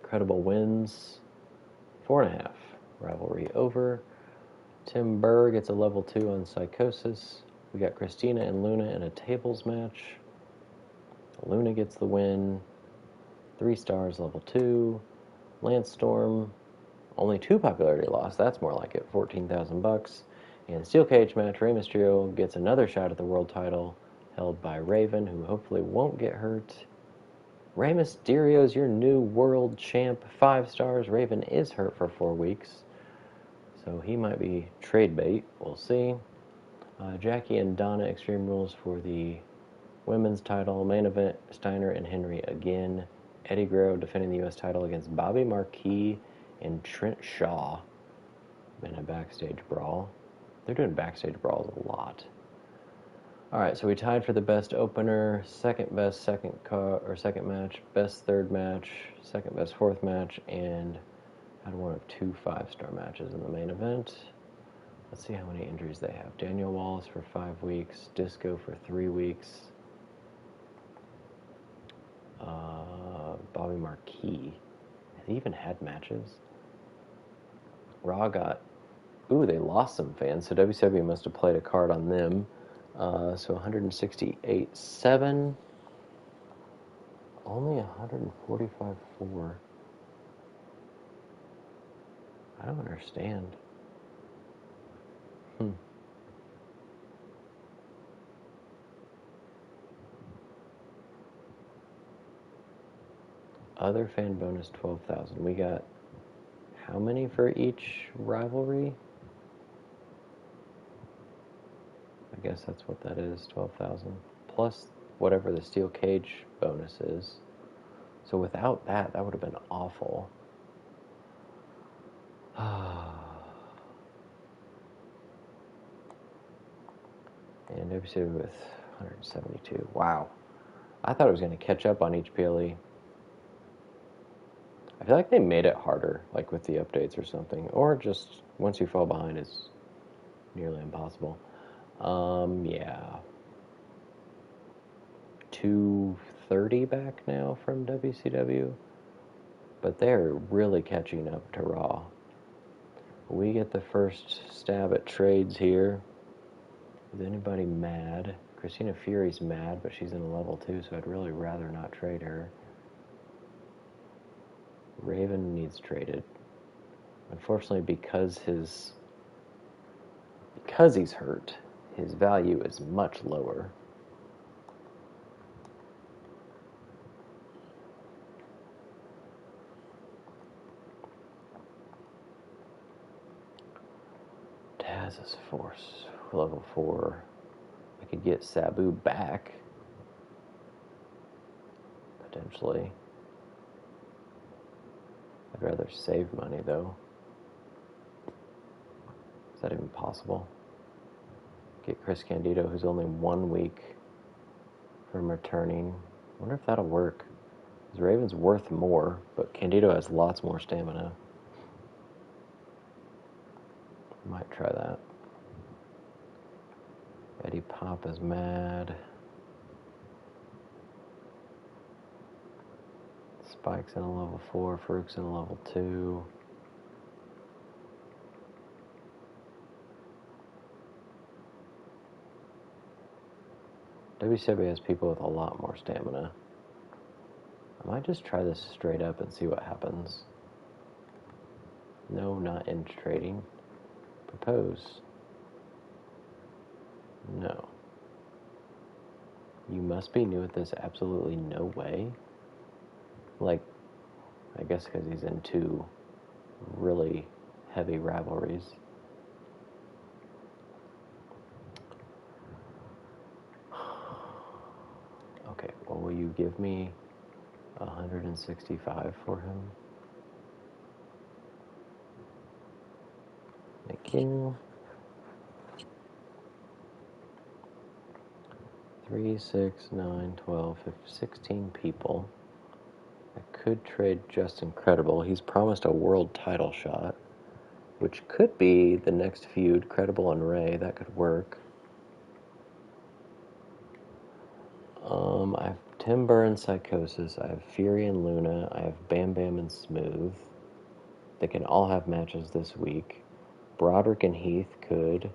Incredible wins 4.5. Rivalry over. Tim Burr gets a level 2 on Psychosis. We got Christina and Luna in a tables match. Luna gets the win. 3 stars, level 2. Lance Storm, only 2 popularity loss. That's more like it. $14,000. And Steel Cage match, Rey Mysterio gets another shot at the world title, held by Raven, who hopefully won't get hurt. Rey Mysterio's your new world champ. 5 stars. Raven is hurt for 4 weeks, so he might be trade bait. We'll see. Jackie and Donna Extreme Rules for the women's title. Main event, Steiner and Henry again. Eddie Guerrero defending the U.S. title against Bobby Marquis and Trent Shaw in a backstage brawl. They're doing backstage brawls a lot. Alright, so we tied for the best opener, second best second match, best third match, second best fourth match, and had one of 2 5-star matches in the main event. Let's see how many injuries they have. Daniel Wallace for 5 weeks, Disco for 3 weeks, Bobby Marquis. Has he even had matches? Raw got... Ooh, they lost some fans, so WCW must have played a card on them. So 168.7. Only 145.4. I don't understand. Other fan bonus 12,000. We got how many for each rivalry? I guess that's what that is, 12,000. Plus whatever the steel cage bonus is. So without that, that would have been awful. And WCW with 172. Wow. I thought it was going to catch up on each PLE. I feel like they made it harder, like with the updates or something. Or just, once you fall behind, it's nearly impossible. Yeah. 230 back now from WCW. But they're really catching up to Raw. We get the first stab at trades here. Is anybody mad? Christina Fury's mad, but she's in a level 2, so I'd really rather not trade her. Raven needs traded. Unfortunately, because he's hurt, his value is much lower. Taz's Force, level 4. I could get Sabu back, potentially. I'd rather save money, though. Is that even possible? Get Chris Candido, who's only 1 week from returning. I wonder if that'll work. Because Raven's worth more, but Candido has lots more stamina. Might try that. Eddie Pop is mad. Spike's in a level 4, Farouk's in a level 2. WCW has people with a lot more stamina. I might just try this straight up and see what happens. No, not in trading. Propose. No. You must be new at this. Absolutely no way. Like, I guess because he's in 2 really heavy rivalries. Okay, well, will you give me 165 for him. Thank you. 3, 6, 9, 12, 15, 16 people. I could trade Just Incredible. He's promised a world title shot, which could be the next feud, Credible and Ray. That could work. I have Timber and Psychosis. I have Fury and Luna. I have Bam Bam and Smooth. They can all have matches this week. Broderick and Heath could.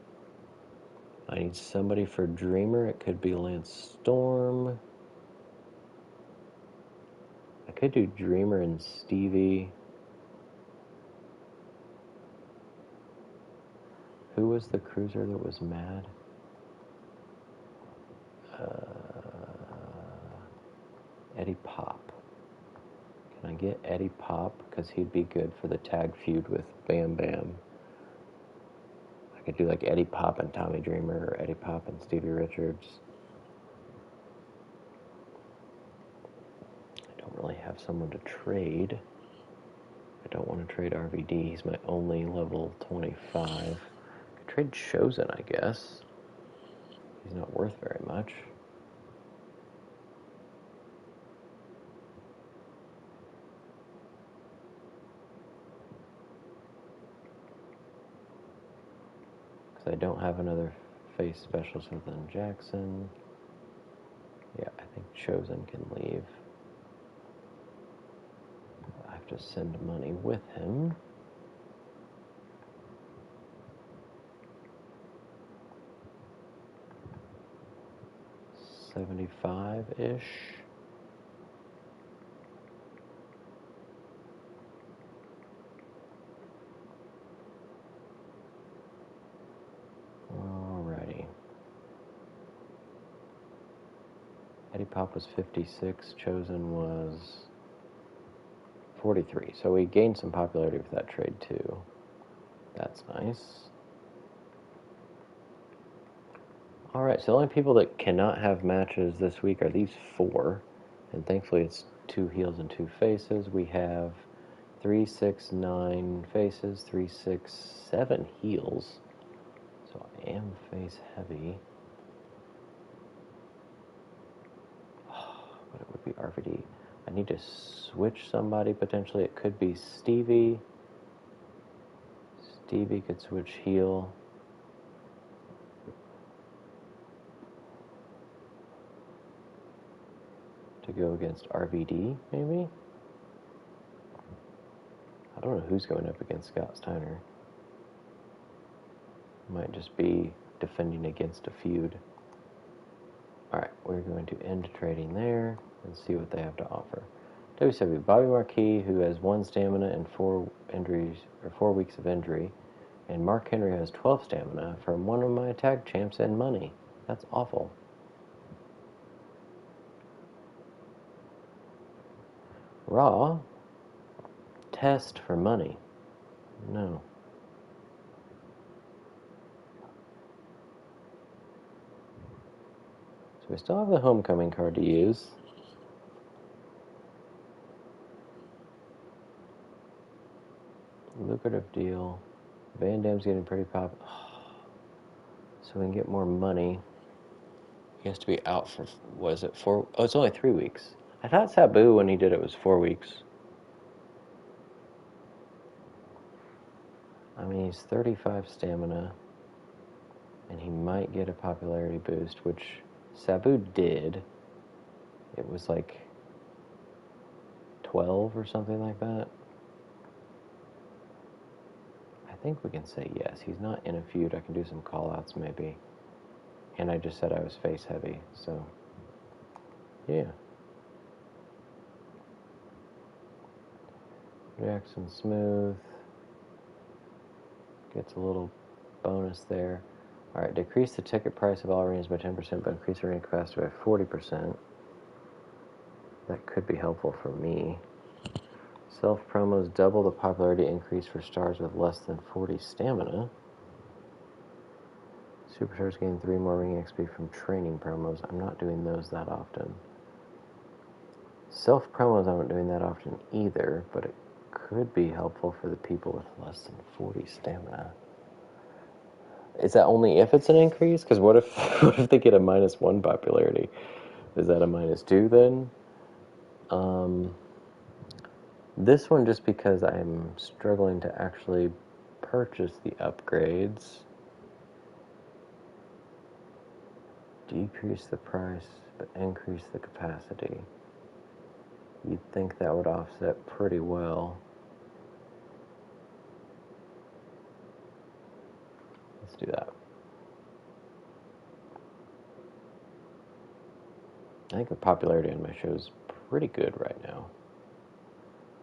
I need somebody for Dreamer. It could be Lance Storm. I could do Dreamer and Stevie. Who was the cruiser that was mad? Eddie Pop. Can I get Eddie Pop? Because he'd be good for the tag feud with Bam Bam. I could do like Eddie Pop and Tommy Dreamer, or Eddie Pop and Stevie Richards. I don't really have someone to trade. I don't want to trade RVD. He's my only level 25. I could trade Chosen, I guess. He's not worth very much. Because I don't have another face specialist other than Jackson. Yeah, I think Chosen can leave. I have to send money with him. $75-ish. Alrighty. Eddie Pop was 56. Chosen was 43. So we gained some popularity with that trade too. That's nice. Alright, so the only people that cannot have matches this week are these 4. And thankfully it's 2 heels and 2 faces. We have 3, 6, 9 faces, 3, 6, 7 heels. So I am face heavy. But it would be RVD. I need to switch somebody potentially. It could be Stevie. Stevie could switch heel. To go against RVD, maybe? I don't know who's going up against Scott Steiner. Might just be defending against a feud. Alright, we're going to end trading there and see what they have to offer. WCW, Bobby Marquis, who has 1 stamina and 4 injuries, or 4 weeks of injury, and Mark Henry has 12 stamina from one of my tag champs and money. That's awful. Raw, test for money. No. So we still have the homecoming card to use. Lucrative deal. Van Dam's getting pretty popular. So we can get more money. He has to be out for, was it 4? Oh, it's only 3 weeks. I thought Sabu, when he did it, was 4 weeks. I mean, he's 35 stamina, and he might get a popularity boost, which Sabu did. It was like 12 or something like that. I think we can say yes. He's not in a feud. I can do some call-outs maybe. And I just said I was face heavy, so yeah. Jackson Smooth gets a little bonus there. Alright, decrease the ticket price of all arenas by 10%, but increase arena capacity by 40%. That could be helpful for me. Self-promos double the popularity increase for stars with less than 40 stamina. Superstars gain 3 more ring XP from training promos. I'm not doing those that often. Self-promos aren't doing that often either, but it could be helpful for the people with less than 40 stamina. Is that only if it's an increase? Because what if what if they get a -1 popularity? Is that a -2 then? This one, just because I'm struggling to actually purchase the upgrades. Decrease the price, but increase the capacity. You'd think that would offset pretty well. Let's do that. I think the popularity on my show is pretty good right now.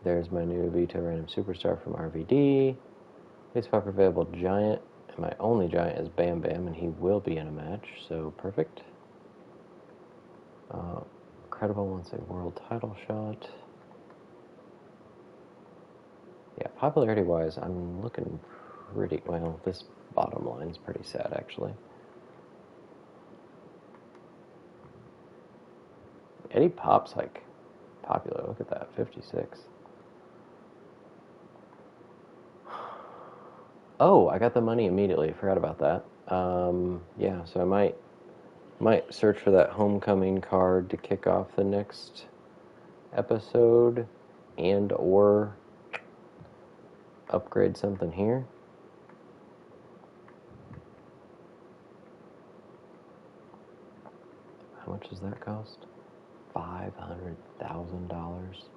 There's my new Vito Random Superstar from RVD. Least popular available Giant, and my only Giant is Bam Bam, and he will be in a match, so perfect. Incredible wants a world title shot. Yeah, popularity-wise, I'm looking pretty well. This bottom line's pretty sad, actually. Eddie Pop's like popular. Look at that, 56. Oh, I got the money immediately. Forgot about that. Yeah, so I might search for that homecoming card to kick off the next episode, and or upgrade something here. How much does that cost? $500,000.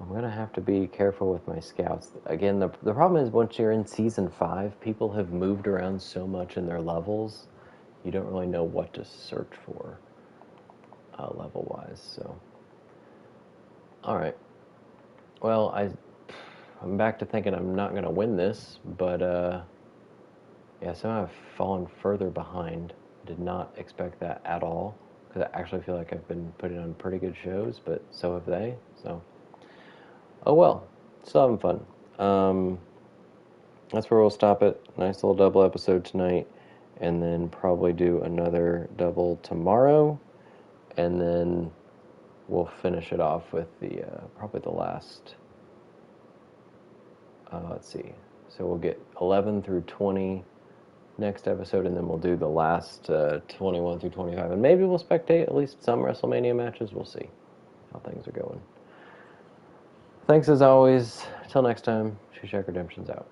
I'm gonna have to be careful with my scouts. Again, the problem is once you're in season 5, people have moved around so much in their levels, you don't really know what to search for level-wise. So, all right. Well, I'm back to thinking I'm not gonna win this, but yeah, somehow I've fallen further behind. Did not expect that at all, because I actually feel like I've been putting on pretty good shows, but so have they. So, oh well, still having fun. That's where we'll stop it. Nice little double episode tonight, and then probably do another double tomorrow, and then we'll finish it off with the probably the last. Let's see. So we'll get 11 through 20 next episode, and then we'll do the last 21 through 25, and maybe we'll spectate at least some WrestleMania matches. We'll see how things are going. Thanks as always. Till next time. Shushack Redemption's out.